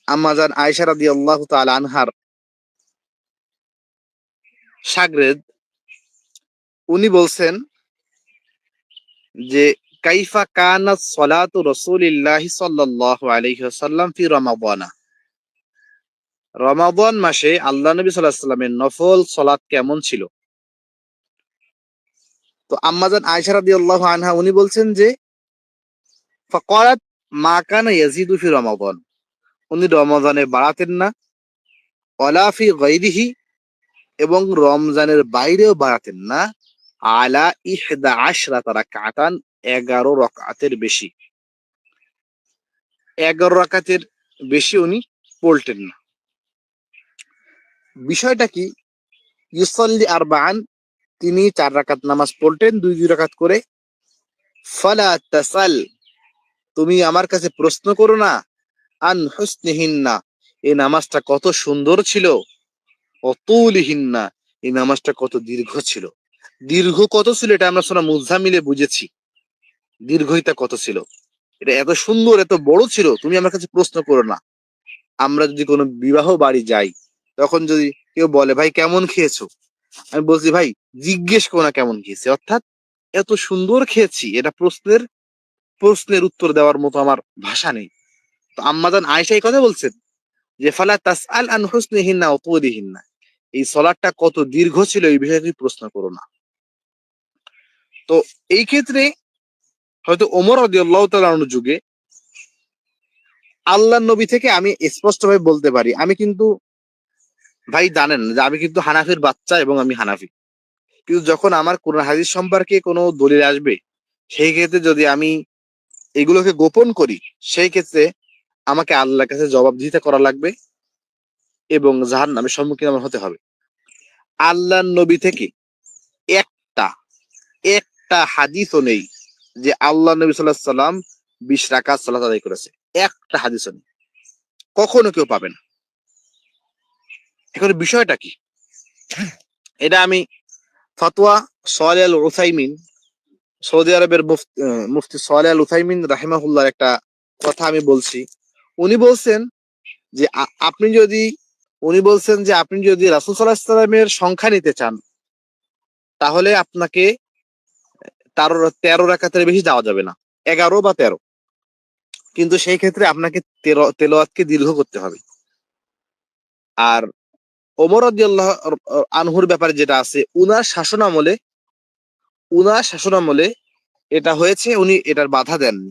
আম্মাজান আয়েশা রাদিয়াল্লাহু তাআলা আনহার শাগরেদ। উনি বলছেন যে কাইফা কানাত সলাতু রাসূলিল্লাহি সাল্লাল্লাহু আলাইহি ওয়াসাল্লাম ফি রমাদানা, রমাদান মাসে আল্লাহ নবী সাল্লাল্লাহু আলাইহি ওয়াসাল্লামের নফল সালাত কেমন ছিল। তো আম্মাজান আয়েশা রাদিয়াল্লাহু আনহা উনি বলছেন যে ফাকারাত মা কানা ইয়াজিদু ফি রমাদান, উনি রমাদানে বাড়াতেন না, ওয়ালা ফি গায়রিহি, এবং রমজানের বাইরেও বাড়াতেন না, আলা 11 রাকাতান, 11 রাকাতের বেশি, 11 রাকাতের বেশি উনি পড়তেন না। বিষয়টা কি? ইউসাল্লি আরবাআন, তিনি 4 রাকাত নামাজ পড়তেন, 2 2 রাকাত করে। ফালা তাসাল, তুমি আমার কাছে প্রশ্ন করো না, আন হুসনিহিন্না, এই নামাজটা কত সুন্দর ছিল, অতুলিহিন্না, এই নামাজটা কত দীর্ঘ ছিল। দীর্ঘ কত ছিল এটা আমরা সূরা মুজাম্মিলে বুঝেছি, দীর্ঘইতা কত ছিল, এটা এত সুন্দর এত বড় ছিল, তুমি আমার কাছে প্রশ্ন করো না। আমরা যদি কোনো বিবাহ বাড়ি যাই, তখন যদি কেউ বলে ভাই কেমন খেয়েছো, আমি বলছি ভাই জিজ্ঞেস করো না কেমন খেয়েছি, অর্থাৎ এত সুন্দর খেয়েছি, এটা প্রশ্নের উত্তর দেওয়ার মতো আমার ভাষা নেই। তো আম্মাজান আয়েশা এই কথা বলছেন যে ফালা তাসআল আন হুসনিহিন্না ওয়া তুলিহিন্না, এই সালাতটা কত দীর্ঘ ছিল এই বিষয়ে তুমি প্রশ্ন করো না। তো এই ক্ষেত্রে হয়তো ওমর রাদিয়াল্লাহু তাআলা আনহুর যুগে আল্লাহর নবী থেকে আমি স্পষ্টভাবে বলতে পারি, আমি কিন্তু ভাই জানেন যে আমি কিন্তু হানাফির বাচ্চা এবং আমি হানাফি, কিন্তু যখন আমার কোরআন হাদিস সম্পর্কে কোনো দলিল আসবে, সেই ক্ষেত্রে যদি আমি এগুলোকে গোপন করি, সেই ক্ষেত্রে আমাকে আল্লাহর কাছে জবাবদিহিতা করা লাগবে এবং জাহান্নামের সম্মুখীন আমার হতে হবে। আল্লাহর নবী থেকে একটা একটা হাদিসও নেই যে আল্লাহ নবী সাল্লাল্লাহু আলাইহি সাল্লাম 20 রাকাত সালাত আদায় করেছে, একটা হাদিসও নেই, কখনো কেউ পাবে না। এখন বিষয়টা কি, এটা আমি ফতোয়া সালেহ আল উসাইমিন সৌদি আরবের মুফতি সালেহ আল উথাইমিন রাহিমাহুল্লাহ একটা কথা আমি বলছি। উনি বলছেন যে আপনি যদি রাসূল সাল্লাল্লাহু আলাইহি ওয়াসাল্লামের সংখ্যা নিতে চান, তাহলে আপনাকে 13 রাকাতের বেশি যাওয়া যাবে না, 11 বা 13। কিন্তু সেই ক্ষেত্রে আপনাকে তেলাওয়াতকে দীর্ঘ করতে হবে। আর ওমর রাদিয়াল্লাহু আনহুর ব্যাপারে যেটা আছে, উনার শাসনামলে এটা হয়েছে, উনি এটার বাধা দেননি।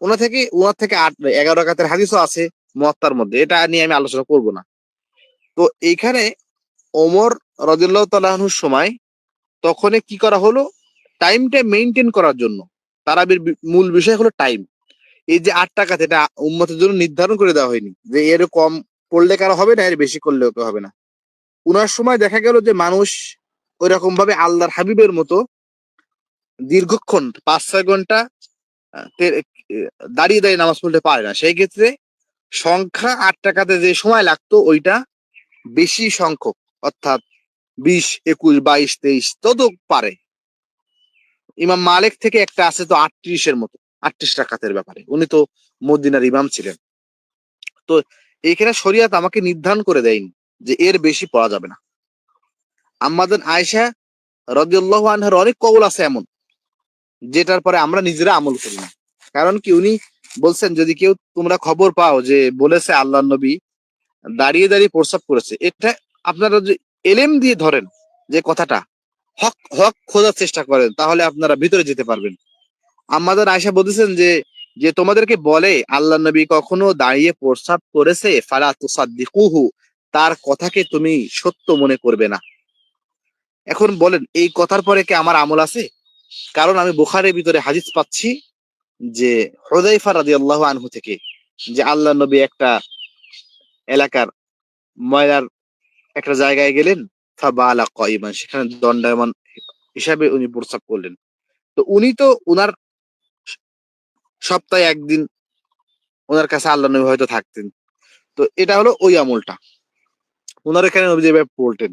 উনার থেকে 11 রাকাতের হাদিসও আছে মুয়াত্তার মধ্যে, এটা নিয়ে আমি আলোচনা করব না। তো এইখানে ওমর রাদিয়াল্লাহু তাআলা আনহুর সময় তখনই কি করা হলো, টাইমটা মেইনটেইন করার জন্য। তারাবির মূল বিষয় হলো টাইম। এই যে 8 রাকাত, এটা উম্মতের জন্য নির্ধারণ করে দেওয়া হয়নি যে এর কম পড়লে কারো হবে না, এর বেশি করলেও কেউ হবে না। উনার সময় দেখা গেল যে মানুষ ওইরকম ভাবে আল্লাহর হাবিবের মতো দীর্ঘক্ষণ 5-6 ঘন্টা দাঁড়িয়ে দাঁড়িয়ে নামাজ পড়তে পারে না। সেই ক্ষেত্রে সংখ্যা 8 রাকাতে যে সময় লাগতো ওইটা বেশি সংখ্যক, অর্থাৎ 20, 21, 22, 23 যত পারে। ইমাম মালিক থেকে একটা আছে তো 38-এর মতো, 38 রাকাতের ব্যাপারে। উনি তো মদিনার ইমাম ছিলেন। তো এইখানে শরিয়াত আমাকে নির্ধারণ করে দেয়নি যে এর বেশি পড়া যাবে না। আম্মাজান আয়েশা রাদিয়াল্লাহু আনহার অনেক কওল আছে এমন, যেটার পরে আমরা নিজেরা আমল করি না। কারণ কি, উনি বলছেন যদি কেউ তোমরা খবর পাও যে বলেছে আল্লাহর নবী দাঁড়িয়ে দাঁড়িয়ে প্রস্রাব করেছে, এটা আপনারা যে এলেম দিয়ে ধরেন যে কথাটা হক হক খোঁজার চেষ্টা করেন, তাহলে আপনারা ভিতরে যেতে পারবেন। আমাদের আয়েশা বলতেছেন যে যে তোমাদেরকে বলে আল্লাহ নবী কখনো দাঁড়িয়ে প্রস্রাব করেছে, ফালা তুসাদ্দিকুহু, তার কথাকে তুমি সত্য মনে করবে না। এখন বলেন, এই কথার পরে কি আমার আমল আছে? কারণ আমি বুখারীর ভিতরে হাদিস পাচ্ছি যে হুযায়ফা রাদিয়াল্লাহু আনহু থেকে, যে আল্লাহ নবী একটা এলাকার ময়লার একটা জায়গায় গেলেন, ফাবালা কাইমান, সেখানে দণ্ডায়মান হিসাবে উনি প্রস্রাব করলেন। তো উনি তো উনার সপ্তাহে একদিন ওনার কাছে আল্লাহ নবী হয়তো থাকতেন। তো এটা হলো ওই আমলটা ওনার এখানে নবী যেভাবে পড়তেন,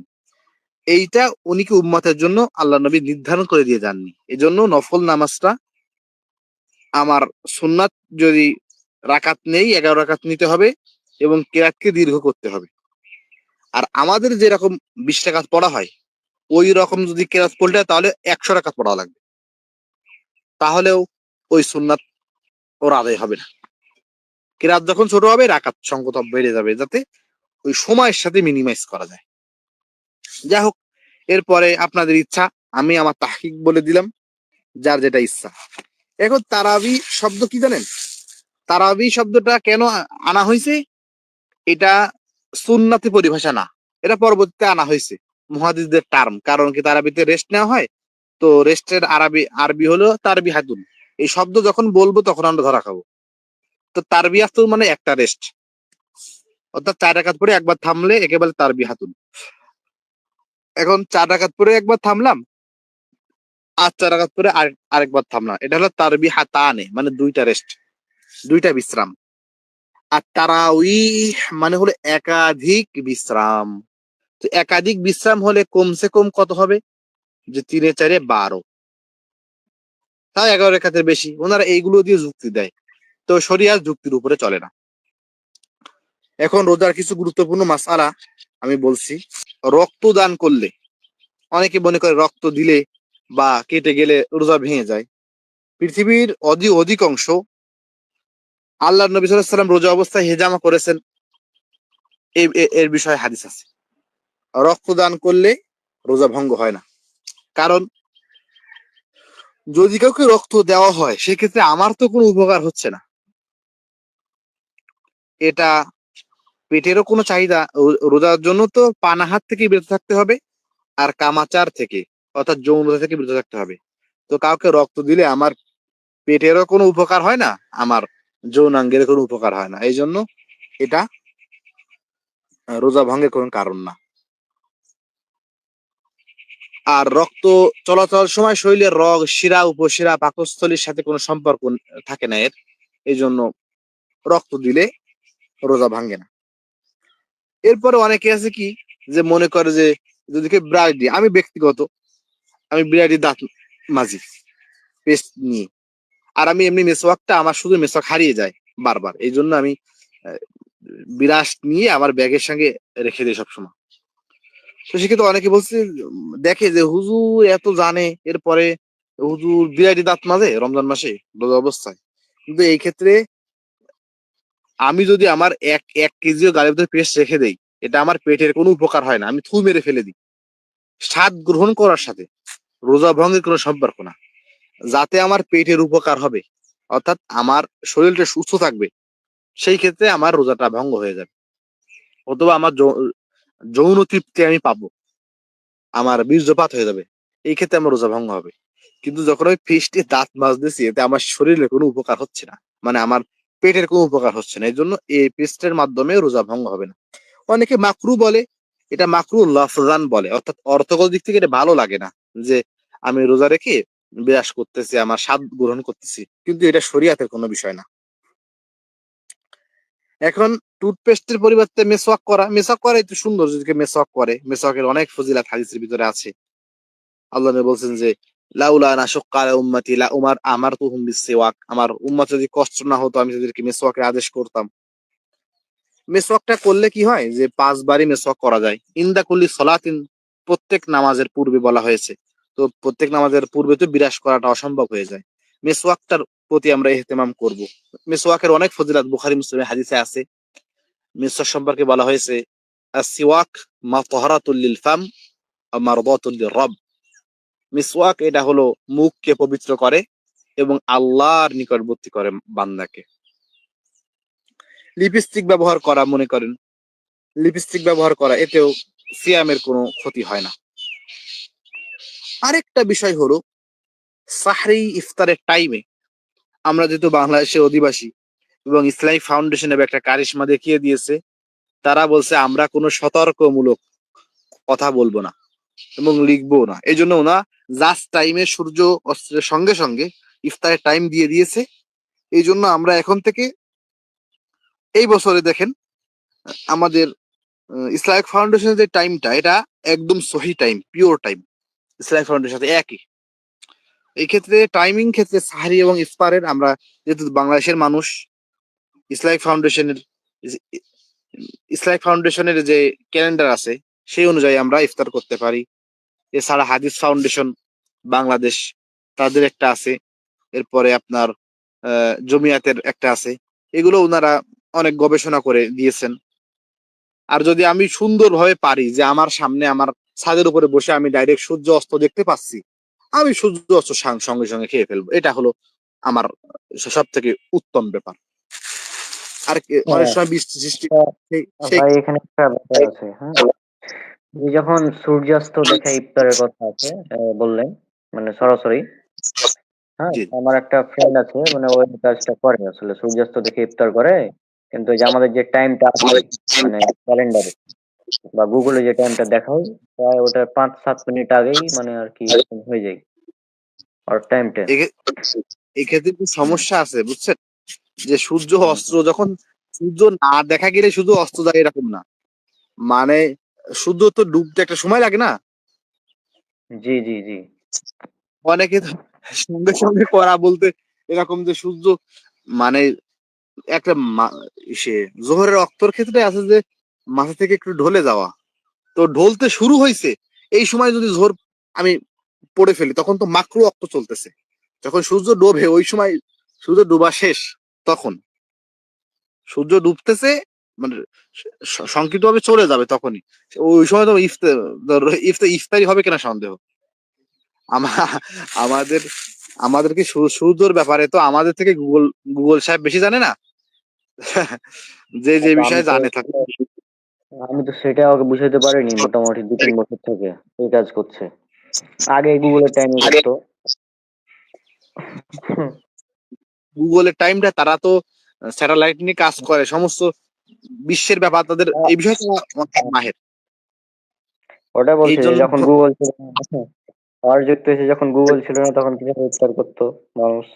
এইটা উনি কি উম্মতের জন্য আল্লাহ নবী নির্ধারণ করে দিয়ে যাননি। এই জন্য নফল নামাজটা আমার সুন্নাত, যদি রাকাত নেই 11 রাকাত নিতে হবে এবং কেরাতকে দীর্ঘ করতে হবে। আর আমাদের যেরকম 20 রাকাত পড়া হয়, ওই রকম যদি কেরাত পড়তে হয় তাহলে 100 রাকাত পড়া লাগবে, তাহলেও ওই সুন্নাত ওর আদায় হবে না। কেরাত যখন ছোট হবে, রাকাত সংখ্যা বেড়ে যাবে, যাতে ওই সময়ের সাথে মিনিমাইজ করা যায়। যাই হোক, এরপরে আপনাদের ইচ্ছা, আমি আমার তাহকিক বলে দিলাম, যার যেটা ইচ্ছা। এখন তারাবি শব্দ কি জানেন? তারাবি শব্দটা কেন আনা হয়েছে? এটা সুন্নাতি পরিভাষা না, এটা পরবর্তীতে আনা হয়েছে মুহাদ্দিসদের টার্ম। কারণ কি, তারাবিতে রেস্ট নেওয়া হয়, তো রেস্টের আরবি হলো তারবিহাতুন। এই শব্দ যখন বলবো তখন আমরা ধরা খাবো। তো তারবিয়াতুন মানে একটা রেস্ট, অর্থাৎ 4 রাকাত পরে একবার থামলে একেবারে তারবিহাতুন। এখন 4 রাকাত পরে একবার থামলাম, আর 4 রাকাত পরে আরেকবার থামলাম, এটা হলো তারবিহাতানে, মানে দুইটা রেস্ট, দুইটা বিশ্রাম। আর তারাউইহ মানে হলো একাধিক বিশ্রাম। তো একাধিক বিশ্রাম হলে কমসে কম কত হবে? যে 3-4-12, তাও 11 রাকাতের বেশি। ওনারা এইগুলো দিয়ে যুক্তি দেয়। তো শরিয়াত যুক্তির উপরে চলে না। এখন রোজার কিছু গুরুত্বপূর্ণ মাসআলা আমি বলছি। রক্তদান করলে, অনেকে মনে করে রক্ত দিলে বা কেটে গেলে রোজা ভেঙে যায়। পৃথিবীর অধিকাংশ আল্লাহ নবী সাল্লাল্লাহু আলাইহি ওয়াসাল্লাম রোজা অবস্থায় হেজামা করেছেন, এর বিষয়ে হাদিস আছে। রক্তদান করলে রোজা ভঙ্গ হয় না। কারণ যদি কাউকে রক্ত দেওয়া হয়, সেক্ষেত্রে আমার তো কোনো উপকার হচ্ছে না। এটা পেটেরও কোনো চাহিদা, রোজার জন্য তো পানাহার থেকে বিরত থাকতে হবে, আর কামাচার থেকে, অর্থাৎ যৌনতা থেকে বিরত থাকতে হবে। তো কাউকে রক্ত দিলে আমার পেটেরও কোনো উপকার হয় না, আমার যৌনাঙ্গের কোনো উপকার হয় না। এই জন্য এটা রোজা ভঙ্গের কোনো কারণ না। আর রক্ত চলাচল সময় শরীরের রগ, শিরা, উপশিরা, পাকস্থলীর সাথে কোনো সম্পর্ক থাকে না এর। এই জন্য রক্ত দিলে রোজা ভাঙ্গে না। এরপরে অনেকে আছে কি, যে মনে করে যে যদি কেউ ব্রাইডি, আমি ব্যক্তিগত, আমি বিড়ালি দাঁত মাজি, পেস্ট নিয়ে। আর আমি এমনি মেসওয়াকটা আমার শুধু মেসওয়াক হারিয়ে যায় বারবার, এই জন্য আমি বিরাস নিয়ে আমার ব্যাগের সঙ্গে রেখে দিই সবসময়। তো সেক্ষেত্রে অনেকে বলছে, দেখে যে হুজুর এত জানে, এরপরে হুজুর বিরাটি দাঁত মাজে রমজান মাসে রোজা অবস্থায়। কিন্তু এই ক্ষেত্রে আমি যদি আমার এক এক কেজিও গালের ভিতরে পেস্ট রেখে দেই, এটা আমার পেটের কোনো উপকার হয় না, আমি থু মেরে ফেলে দিই। স্বাদ গ্রহণ করার সাথে রোজা ভঙ্গের কোনো সম্পর্ক না। যাতে আমার পেটের উপকার হবে, অর্থাৎ আমার শরীরটা সুস্থ থাকবে, সেই ক্ষেত্রে আমার রোজাটা ভঙ্গ হয়ে যাবে, অথবা আমার যৌন তৃপ্তি আমি পাবো, আমার বীর্যপাত হয়ে যাবে, এই ক্ষেত্রে আমার রোজা ভঙ্গ হবে। কিন্তু যখন আমি ফিস্টে দাঁত মাজতেছি, এতে আমার শরীরে কোনো উপকার হচ্ছে না, মানে আমার পেটের কোনো উপকার হচ্ছে না, এই জন্য এই পেস্টের মাধ্যমে রোজা ভঙ্গ হবে না। অনেকে মাকরু বলে, এটা মাকরু লফজান বলে, অর্থাৎ অর্থগত দিক থেকে এটা ভালো লাগে না, যে আমি রোজা রেখে বিরাস করতেছি, আমার স্বাদ গ্রহণ করতেছি, কিন্তু এটা শরিয়াতের কোনো বিষয় না। এখন টুথপেস্টের পরিবর্তে মেসওয়াক করা একটু সুন্দর, যদি কেউ মেসওয়াক করে, মেসওয়াকের অনেক ফজিলাত হাদিসের ভিতরে আছে। আল্লাহ নবী বলছেন যে লাউলা আন আশুক্কা আলা উম্মতি লা আমারতুহুম বিসওয়াক, আমার উম্মত যদি কষ্ট না হতো আমি তাদেরকে মেসওয়াকের আদেশ করতাম। মেসওয়াকটা করলে কি হয়, যে 5 বারই মেসওয়াক করা যায়, ইনদা কুল্লি সলাতিন, প্রত্যেক নামাজের পূর্বে বলা হয়েছে। তো প্রত্যেক নামাজের পূর্বে তো বিরাস করাটা অসম্ভব হয়ে যায়, মেসওয়াকটার প্রতি আমরা ইহতেমাম করব। মেসওয়াকের অনেক ফজিলাত বুখারী মুসলিমের হাদিসে আছে। মেসওয়াক সম্পর্কে বলা হয়েছে, আসওয়াক মাতহারাতুল লিল ফাম ওয়া মারদাতুল লির-রব। মিসওয়াক এটা হলো মুখকে পবিত্র করে এবং আল্লাহর নিকটবর্তী করে বান্দাকে। লিপস্টিক ব্যবহার করা, মনে করেন লিপস্টিক ব্যবহার করা, এতেও সিয়ামের কোনো ক্ষতি হয় না। আরেকটা বিষয় হলো, সাহরি ইফতারের টাইমে, আমরা যেহেতু বাংলাদেশের অধিবাসী এবং ইসলামিক ফাউন্ডেশন একটা কারিশমা দেখিয়ে দিয়েছে, তারা বলছে আমরা কোনো সতর্কমূলক কথা বলবো না এবং লিখবো না, এই জন্য ওনা জাস্ট টাইমে সূর্য অস্তের সঙ্গে সঙ্গে ইফতারের টাইম দিয়ে দিয়েছে। এই জন্য আমরা এখন থেকে, এই বছরে দেখেন আমাদের ইসলামিক ফাউন্ডেশনের যে টাইমটা, এটা একদম সহি টাইম, পিওর টাইম, ইসলামিক ফাউন্ডেশনের সাথে একই। এই ক্ষেত্রে টাইমিং ক্ষেত্রে সাহারি এবং ইফতারের, আমরা যেহেতু বাংলাদেশের মানুষ, ইসলামিক ফাউন্ডেশনের ইসলামিক ফাউন্ডেশনের যে ক্যালেন্ডার আছে সেই অনুযায়ী আমরা ইফতার করতে পারি। এছাড়া হাদিস ফাউন্ডেশন বাংলাদেশ, তাদের একটা আছে। এরপরে আপনার জমিয়াতের একটা আছে। এগুলো ওনারা অনেক গবেষণা করে দিয়েছেন। আর যদি আমি সুন্দরভাবে পারি, যে আমার সামনে আমার ছাদের উপরে বসে আমি ডাইরেক্ট সূর্য অস্ত দেখতে পাচ্ছি, আমি সূর্য অস্ত সঙ্গে সঙ্গে খেয়ে ফেলবো, এটা হলো আমার সব থেকে উত্তম ব্যাপার। আর অনেক হ্যাঁ, সময় বৃষ্টি সৃষ্টি, সেই ভাই এখানে একটা ব্যাপার আছে। হ্যাঁ, এই যখন সূর্যাস্ত দেখা ইফতারের কথা আছে, বললেন, মানে সরাসরি। হ্যাঁ, জি আমার একটা ফ্রেন্ড আছে, মানে ওই কাজটা করে আসলে, সূর্যাস্ত দেখে ইফতার করে। কিন্তু এই যে আমাদের যে টাইমটা আছে, মানে ক্যালেন্ডারে বা গুগলে যে টাইমটা দেখায়, প্রায় ওটা 5-7 মিনিট আগেই মানে আর কি এরকম হয়ে যায় আর টাইমটা। এক্ষেত্রে একটু হুম, সমস্যা আছে বুঝছেন, যে সূর্য হুম, অস্ত্র যখন, সূর্য না দেখা গেলে শুধু অস্ত যায় এরকম না, মানে সূর্য তো ডুবতে একটা সময় লাগে না। জি, জি, জি। অনেকে তো সঙ্গে সঙ্গে করা বলতে এরকম, যে সূর্য মানে একটা সে জোহরের অক্তর ক্ষেত্রে আছে যে মাথা থেকে একটু ঢলে যাওয়া, তো ঢলতে শুরু হয়েছে, এই সময় যদি জোহর আমি পড়ে ফেলি, তখন তো মাকরু অক্ত চলতেছে। যখন সূর্য ডোবে ওই সময় সূর্য ডোবা শেষ, তখন সূর্য ডুবতেছে, মানে সংকিত ভাবে চলে যাবে তখনই, ওই সময় তো ইফতারি হবে কিনা সন্দেহ। আমাদের আমাদের কি সূর্যর ব্যাপারে তো আমাদের থেকে গুগল গুগল সাহেব বেশি জানে না। যে যে আচ্ছা, বিষয়ে জানে থাকে। আমি তো সেটা ওকে বুঝাইতে পারিনি, মোটামুটি 2-3 বছর থেকে এই কাজ করছে। আগে গুগলের টাইমে করতো। গুগলের টাইমটা, তারা তো স্যাটেলাইট নিয়ে কাজ করে, সমস্ত বিশ্বের ব্যাপার তাদের, এই বিষয়ে তো অনেক মাহের। ওটা এই বলছে যে জন্য যখন গুগল ছিল না, আর যুক্ত হয়েছে যখন গুগল ছিল না, তখন কিভাবে ইফতার করতো মানুষ।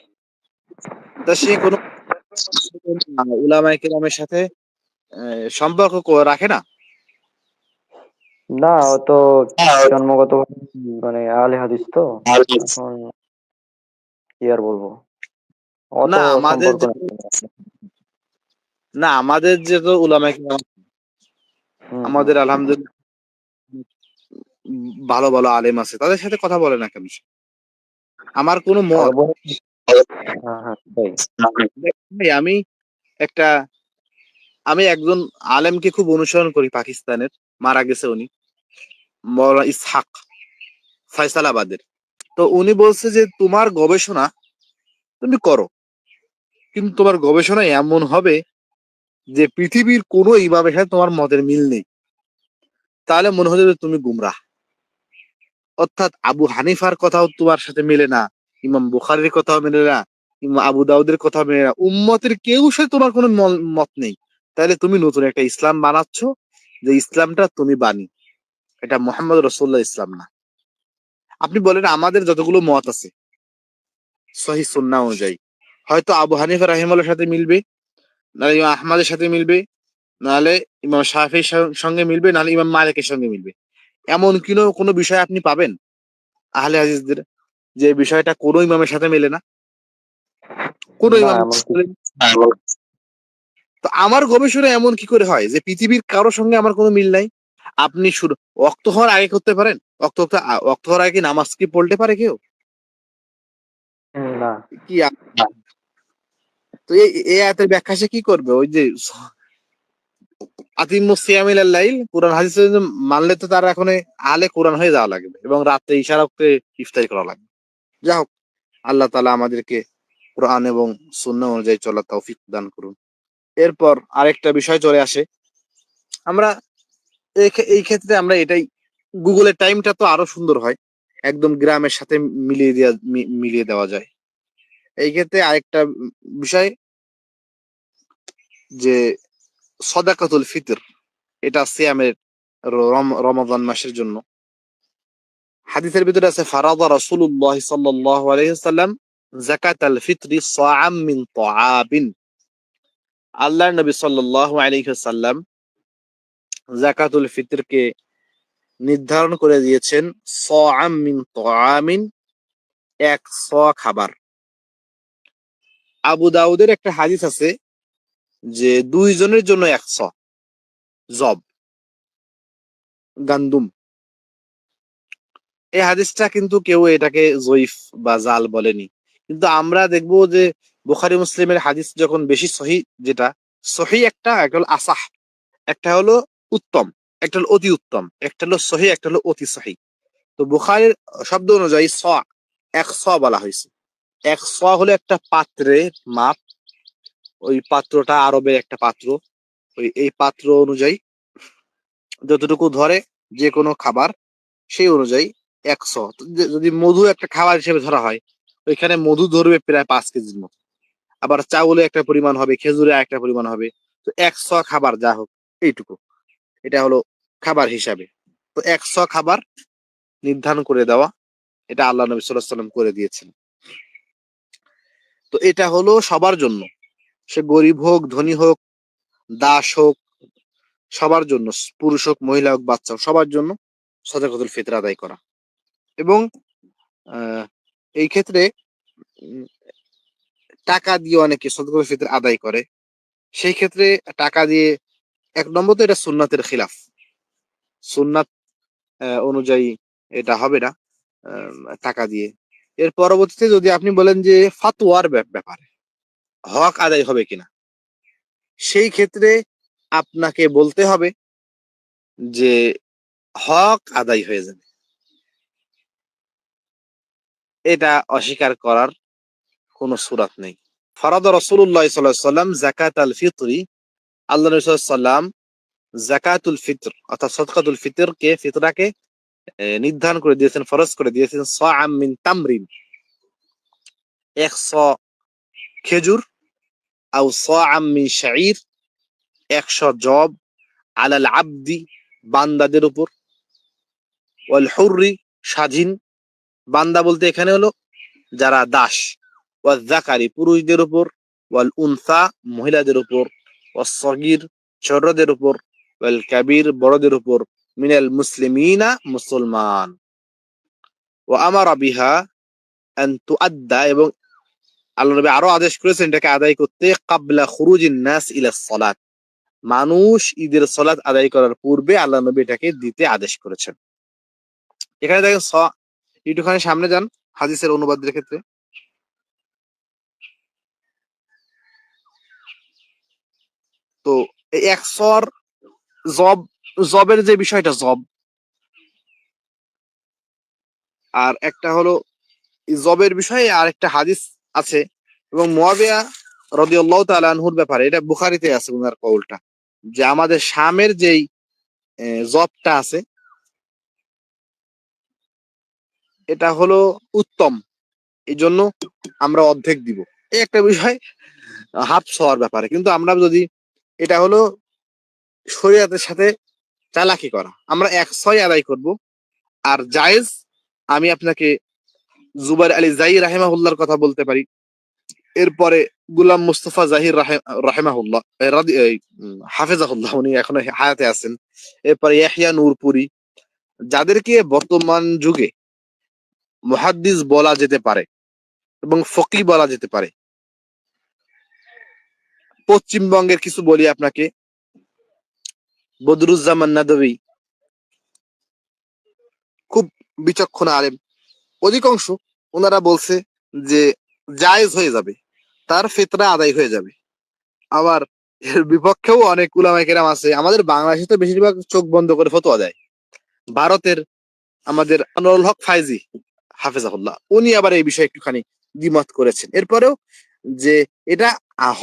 তা সে কোনো উলামায়ে কেরামের সাথে সম্পর্ক রাখে না। না, ও তো জন্মগত মানে আহলে হাদিস তো। এখন কি আর বলবো, অত না আমাদের সম্পর্ক যে নেই। না আমাদের যে তো উলামায়ে কেরাম, হুম হুম। আমাদের আলহামদুলিল্লাহ ভালো ভালো আলেম আছে, তাদের সাথে কথা বলে না কেন? আমার কোনো আগে মত, বলে, হ্যাঁ হ্যাঁ সেটাই। ভাই একটা আমি একজন আলেমকে খুব অনুসরণ করি পাকিস্তানের, মারা গেছে উনি, মৌলানা ইসহাক ফয়সালাবাদের। তো উনি বলছে যে তোমার গবেষণা তুমি করো, কিন্তু তোমার গবেষণা এমন হবে যে পৃথিবীর কোনো ইমামের সাথে তোমার মতের মিল নেই, তাহলে মনে হবে যে তুমি গুমরাহ। অর্থাৎ আবু হানিফার কথাও তোমার সাথে মেলে না, ইমাম বুখারীর কথাও মেলে না, ইমাম আবু দাউদের কথাও মেলে না, উম্মতের কেউ সাথে তোমার কোনো মত নেই। তাহলে তুমি নতুন একটা ইসলাম বানাচ্ছ, যে ইসলামটা তুমি বানি, এটা মোহাম্মদ রসুল্লাহ ইসলাম না। আপনি বলেন আমাদের যতগুলো মত আছে সহিহ সুন্নাহ অনুযায়ী, হয়তো আবু হানিফা রাহিমাহুল্লাহর সাথে মিলবে, নাহলে ইমাম আহমদের সাথে মিলবে, নাহলে ইমাম শাফির সঙ্গে মিলবে, নাহলে ইমাম মালিকের সঙ্গে মিলবে। এমন কোনো বিষয় আপনি পাবেন আহলে হাদিসদের যে বিষয়টা কোনো ইমামের সাথে মেলে না, কোনো না ইমাম। এমন কি। তো আমার গবেষণা এমন কি করে হয় যে পৃথিবীর কারো সঙ্গে আমার কোনো মিল নাই? আপনি শুরু ওয়াক্ত হওয়ার আগে করতে পারেন? ওয়াক্ত হওয়ার আগে নামাজ কি পড়তে পারে কেউ? না। কি তো এই আয়াতের ব্যাখ্যা সে কি করবে? ওই যে আতিমুস সিয়ামিল লাইল, কোরআন হাদিস মানলে তো তার এখন আলে কোরআন হয়ে যাওয়া লাগবে এবং রাতে ইশারা করে ইফতারি করা লাগবে। যা হোক, আল্লাহ তাআলা আমাদেরকে কোরআন এবং সুন্নাহ অনুযায়ী চলার তৌফিক দান করুন। এরপর আরেকটা বিষয় চলে আসে, আমরা এই ক্ষেত্রে আমরা এটাই, গুগলের টাইমটা তো আরো সুন্দর হয়, একদম গ্রামের সাথে মিলিয়ে দেওয়া যায়। এই ক্ষেত্রে আরেকটা বিষয় যে সদাকাতুল ফিতর, এটা সিয়ামের রমাদান মাসের জন্য হাদিসের ভিতরে আছে, ফারাদা রাসূলুল্লাহ সাল্লাল্লাহু আলাইহি ওয়াসাল্লাম যাকাতাল ফিতরি সাআম মিন তাআবিন। আল্লাহর নবী সাল্লাল্লাহু আলাইহি ওয়াসাল্লাম যাকাতুল ফিতরকে নির্ধারণ করে দিয়েছেন সাআম মিন তাআমিন, এক স খাবার। আবু দাউদের একটা হাদিস আছে যে দুইজনের জন্য এক স, জব, গান্দুম। এই হাদিসটা কিন্তু কেউ এটাকে জয়ীফ বা জাল বলেনি, কিন্তু আমরা দেখবো যে বুখারী মুসলিমের হাদিস যখন বেশি সহি, যেটা সহি একটা হলো আসাহ, একটা হলো উত্তম, একটা হলো অতি উত্তম, একটা হলো সহি, একটা হলো অতি সহি। তো বুখারীর শব্দ অনুযায়ী এক স বলা হয়েছে। এক স হলো একটা পাত্রের মাপ, ওই পাত্রটা আরবের একটা পাত্র, এই পাত্র অনুযায়ী যতটুকু ধরে যে কোনো খাবার, সেই অনুযায়ী 100। যদি মধু একটা খাবার হিসেবে ধরা হয়, ওইখানে মধু ধরবে প্রায় 5 কেজির মতো, আবার চাউলে একটা পরিমাণ হবে, খেজুরে একটা পরিমাণ হবে। তো 100 খাবার যা হোক, এইটুকু, এটা হলো খাবার হিসাবে। তো 100 খাবার নির্ধারণ করে দেওয়া, এটা আল্লাহ নবী সাল্লাল্লাহু আলাইহি ওয়াসাল্লাম করে দিয়েছেন। তো এটা হলো সবার জন্য, সে গরিব হোক, ধনী হোক, দাস হোক, সবার জন্য, পুরুষ হোক, মহিলা হোক, বাচ্চা হোক, সবার জন্য সদকাতুল ফিতর আদায় করা। এবং এই ক্ষেত্রে টাকা দিয়ে অনেকে সদকাতুল ফিতর আদায় করে। সেই ক্ষেত্রে টাকা দিয়ে, এক নম্বর তো এটা সুন্নাতের খিলাফ, সুন্নাত অনুযায়ী এটা হবে না টাকা দিয়ে। এর পরবর্তীতে যদি আপনি বলেন যে ফাতোয়ার ব্যাপারে হক আদায় হবে কিনা, সেই ক্ষেত্রে আপনাকে বলতে হবে যে হক আদায় হয়ে যাবে, এটা অস্বীকার করার কোনো সুরাত নেই। ফরাদ রাসূলুল্লাহ সাল্লাল্লাহু আলাইহি ওয়াসাল্লাম যাকাত আল ফিতরি, আল্লাহ নবী সাল্লাল্লাহু আলাইহি ওয়াসাল্লাম যাকাতুল ফিতর অর্থাৎ সদকাতুল ফিতরাকে নির্ধারণ করে দিয়েছেন, ফরজ করে দিয়েছেন সাআম মিন তামরিন, 100 খেজুর, আও সাআম মিন শাঈর, 100 জব, আলাল আবদি, বান্দাদের উপর, ওয়াল হুররি, স্বাধীন বান্দা বলতে এখানে হলো যারা দাস, ওয়াল যাকারি, পুরুষদের উপর, ওয়াল উনসা, মহিলাদের উপর, ওয়াস সগীর, ছোটদের উপর, ওয়াল কাবীর, বড়দের উপর, মিনাল মুসলিমিনা, মুসলমান। ওয়া আমারা বিহা আন তুআদ্দা, এবং আল্লাহ নবী আরো আদেশ করেছেন এটাকে আদায় করতে কাবলা খুরুজিন নাস ইলা সালাত, মানুষ ঈদের সালাত আদায় করার পূর্বে আল্লাহ নবী এটাকে দিতে আদেশ করেছেন। এখানে দেখেন একটুখানি সামনে যান হাদিসের অনুবাদের ক্ষেত্রে। তো এই একসর জব, জবের যে বিষয়টা জব, আর একটা হলো জবের বিষয়ে আর একটা হাদিস আছে, এবং মুয়াবিয়া রাদিয়াল্লাহু তাআলা আনহুর ব্যাপারে এটা বুখারীতে আছে ওনার কওলটা, যে আমাদের শামের যেই জবটা আছে এটা হলো উত্তম, এই জন্য আমরা অর্ধেক দিব। এই একটা বিষয় হাফ হওয়ার ব্যাপারে, কিন্তু আমরা যদি এটা হলো শরীয়তের সাথে চালাকি করা, আমরা 100 আদায় করব। আর জায়েজ আমি আপনাকে জুবাইর আলী জাহি রাহিমাহুল্লাহর কথা বলতে পারি, এরপরে গুলাম মুস্তফা জাহির রাহিমাহুল্লাহ হাফেজাহুল্লাহ, উনি এখনো হায়াতে আছেন, এরপরে ইয়াহিয়া নূরপুরি, যাদেরকে বর্তমান যুগে মুহাদ্দিস বলা যেতে পারে এবং ফকি বলা যেতে পারে। পশ্চিমবঙ্গের কিছু বলি আপনাকে, বদরুজ্জামান নাদবী খুব বিচক্ষণ আলেম, অধিকাংশ ওনারা বলছে যে জায়েজ হয়ে যাবে, তার ফিতরা আদায় হয়ে যাবে। আবার এর বিপক্ষেও অনেক উলামায়ে কেরাম আছে, আমাদের বাংলাদেশে তো বেশিরভাগ চোখ বন্ধ করে ফতোয়া দেয়। ভারতের আমাদের আনোয়ারুল হক ফাইজি হাফেজাহুল্লাহ, উনি আবার এই বিষয়ে একটুখানি দ্বিমত করেছেন। এরপরেও যে এটা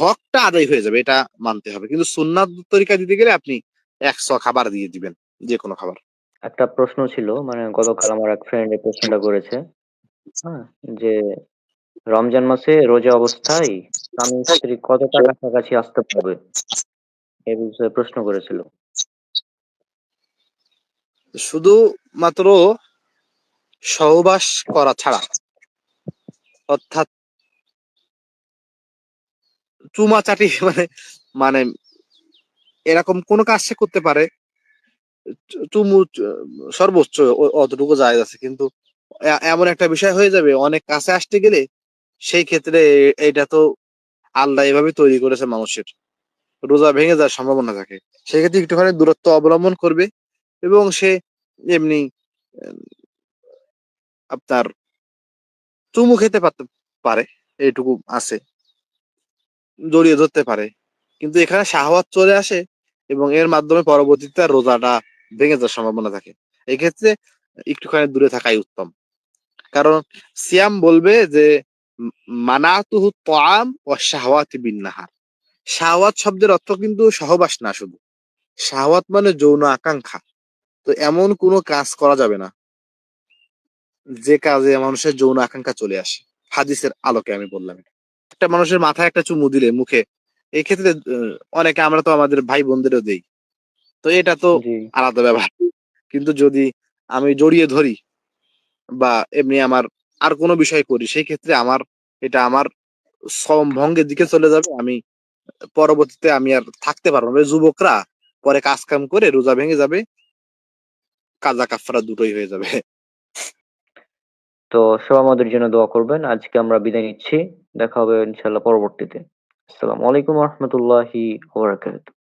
হকটা আদায় হয়ে যাবে এটা মানতে হবে, কিন্তু সুন্নাত তরিকা দিতে গেলে আপনি 100 খাবার দিয়ে দিবেন, যে কোনো খাবার। একটা প্রশ্ন ছিল, মানে গতকাল আমার এক ফ্রেন্ড এই প্রশ্নটা করেছে। হ্যাঁ, যে রমজান মাসে রোজা অবস্থায় স্বামী স্ত্রী কতটা কাছাকাছি আসতে পারবে, এই বিষয়ে প্রশ্ন করেছিল। শুধু মাত্র সহবাস করা ছাড়া, অর্থাৎ চুমাচাটি মানে মানে এরকম কোন কাজ সে করতে পারে, চুমু সর্বোচ্চ অতটুকু জায়েজ আছে, কিন্তু এমন একটা বিষয় হয়ে যাবে অনেক কাছে আসতে গেলে, সেই ক্ষেত্রে এটা তো আল্লাহ এভাবে তৈরি করেছে মানুষের, রোজা ভেঙে যাওয়ার সম্ভাবনা থাকে। সেক্ষেত্রে একটুখানি দূরত্ব অবলম্বন করবে, এবং সে এমনি আপনার চুমু খেতে পারে, এইটুকু আছে, জড়িয়ে ধরতে পারে, কিন্তু এখানে শাহওয়াত চলে আসে এবং এর মাধ্যমে পরবর্তীতে আর রোজাটা ভেঙে যাওয়ার সম্ভাবনা থাকে। এক্ষেত্রে একটুখানি দূরে থাকাই উত্তম, কারণ সিয়াম বলবে যে মানাতুহু তাআম ওয়া শাহওয়াতি বিন নাহার। শাহওয়াত শব্দের অর্থ কিন্তু সহবাস না শুধু, শাহওয়াত মানে যৌন আকাঙ্ক্ষা। তো এমন কোনো কাজ করা যাবে না যে কাজে মানুষের যৌন আকাঙ্ক্ষা চলে আসে, হাদিসের আলোকে আমি বললাম। একটা মানুষের মাথায় একটা চুমু দিলে মুখে, এই ক্ষেত্রে অনেকে আমরা তো আমাদের ভাই বোনদেরও দেই, তো এটা তো জি। আলাদা ব্যাপার। কিন্তু যদি আমি জড়িয়ে ধরি বা এমনি আমার আর কোনো বিষয় করি, সেই ক্ষেত্রে আমার এটা আমার শ্রম ভঙ্গের দিকে চলে যাবে, আমি পরবর্তীতে আমি আর থাকতে পারবো না। যুবকরা পরে কাজ কাম করে রোজা ভেঙে যাবে, কাজা কাফারা দুটোই হয়ে যাবে। তো সব আমাদের জন্য দোয়া করবেন। আজকে আমরা বিদায় নিচ্ছি। দেখা হবে ইনশাআল্লাহ পরবর্তীতে। আসসালামু আলাইকুম ওয়া রাহমাতুল্লাহি ওয়া বারাকাতুহু।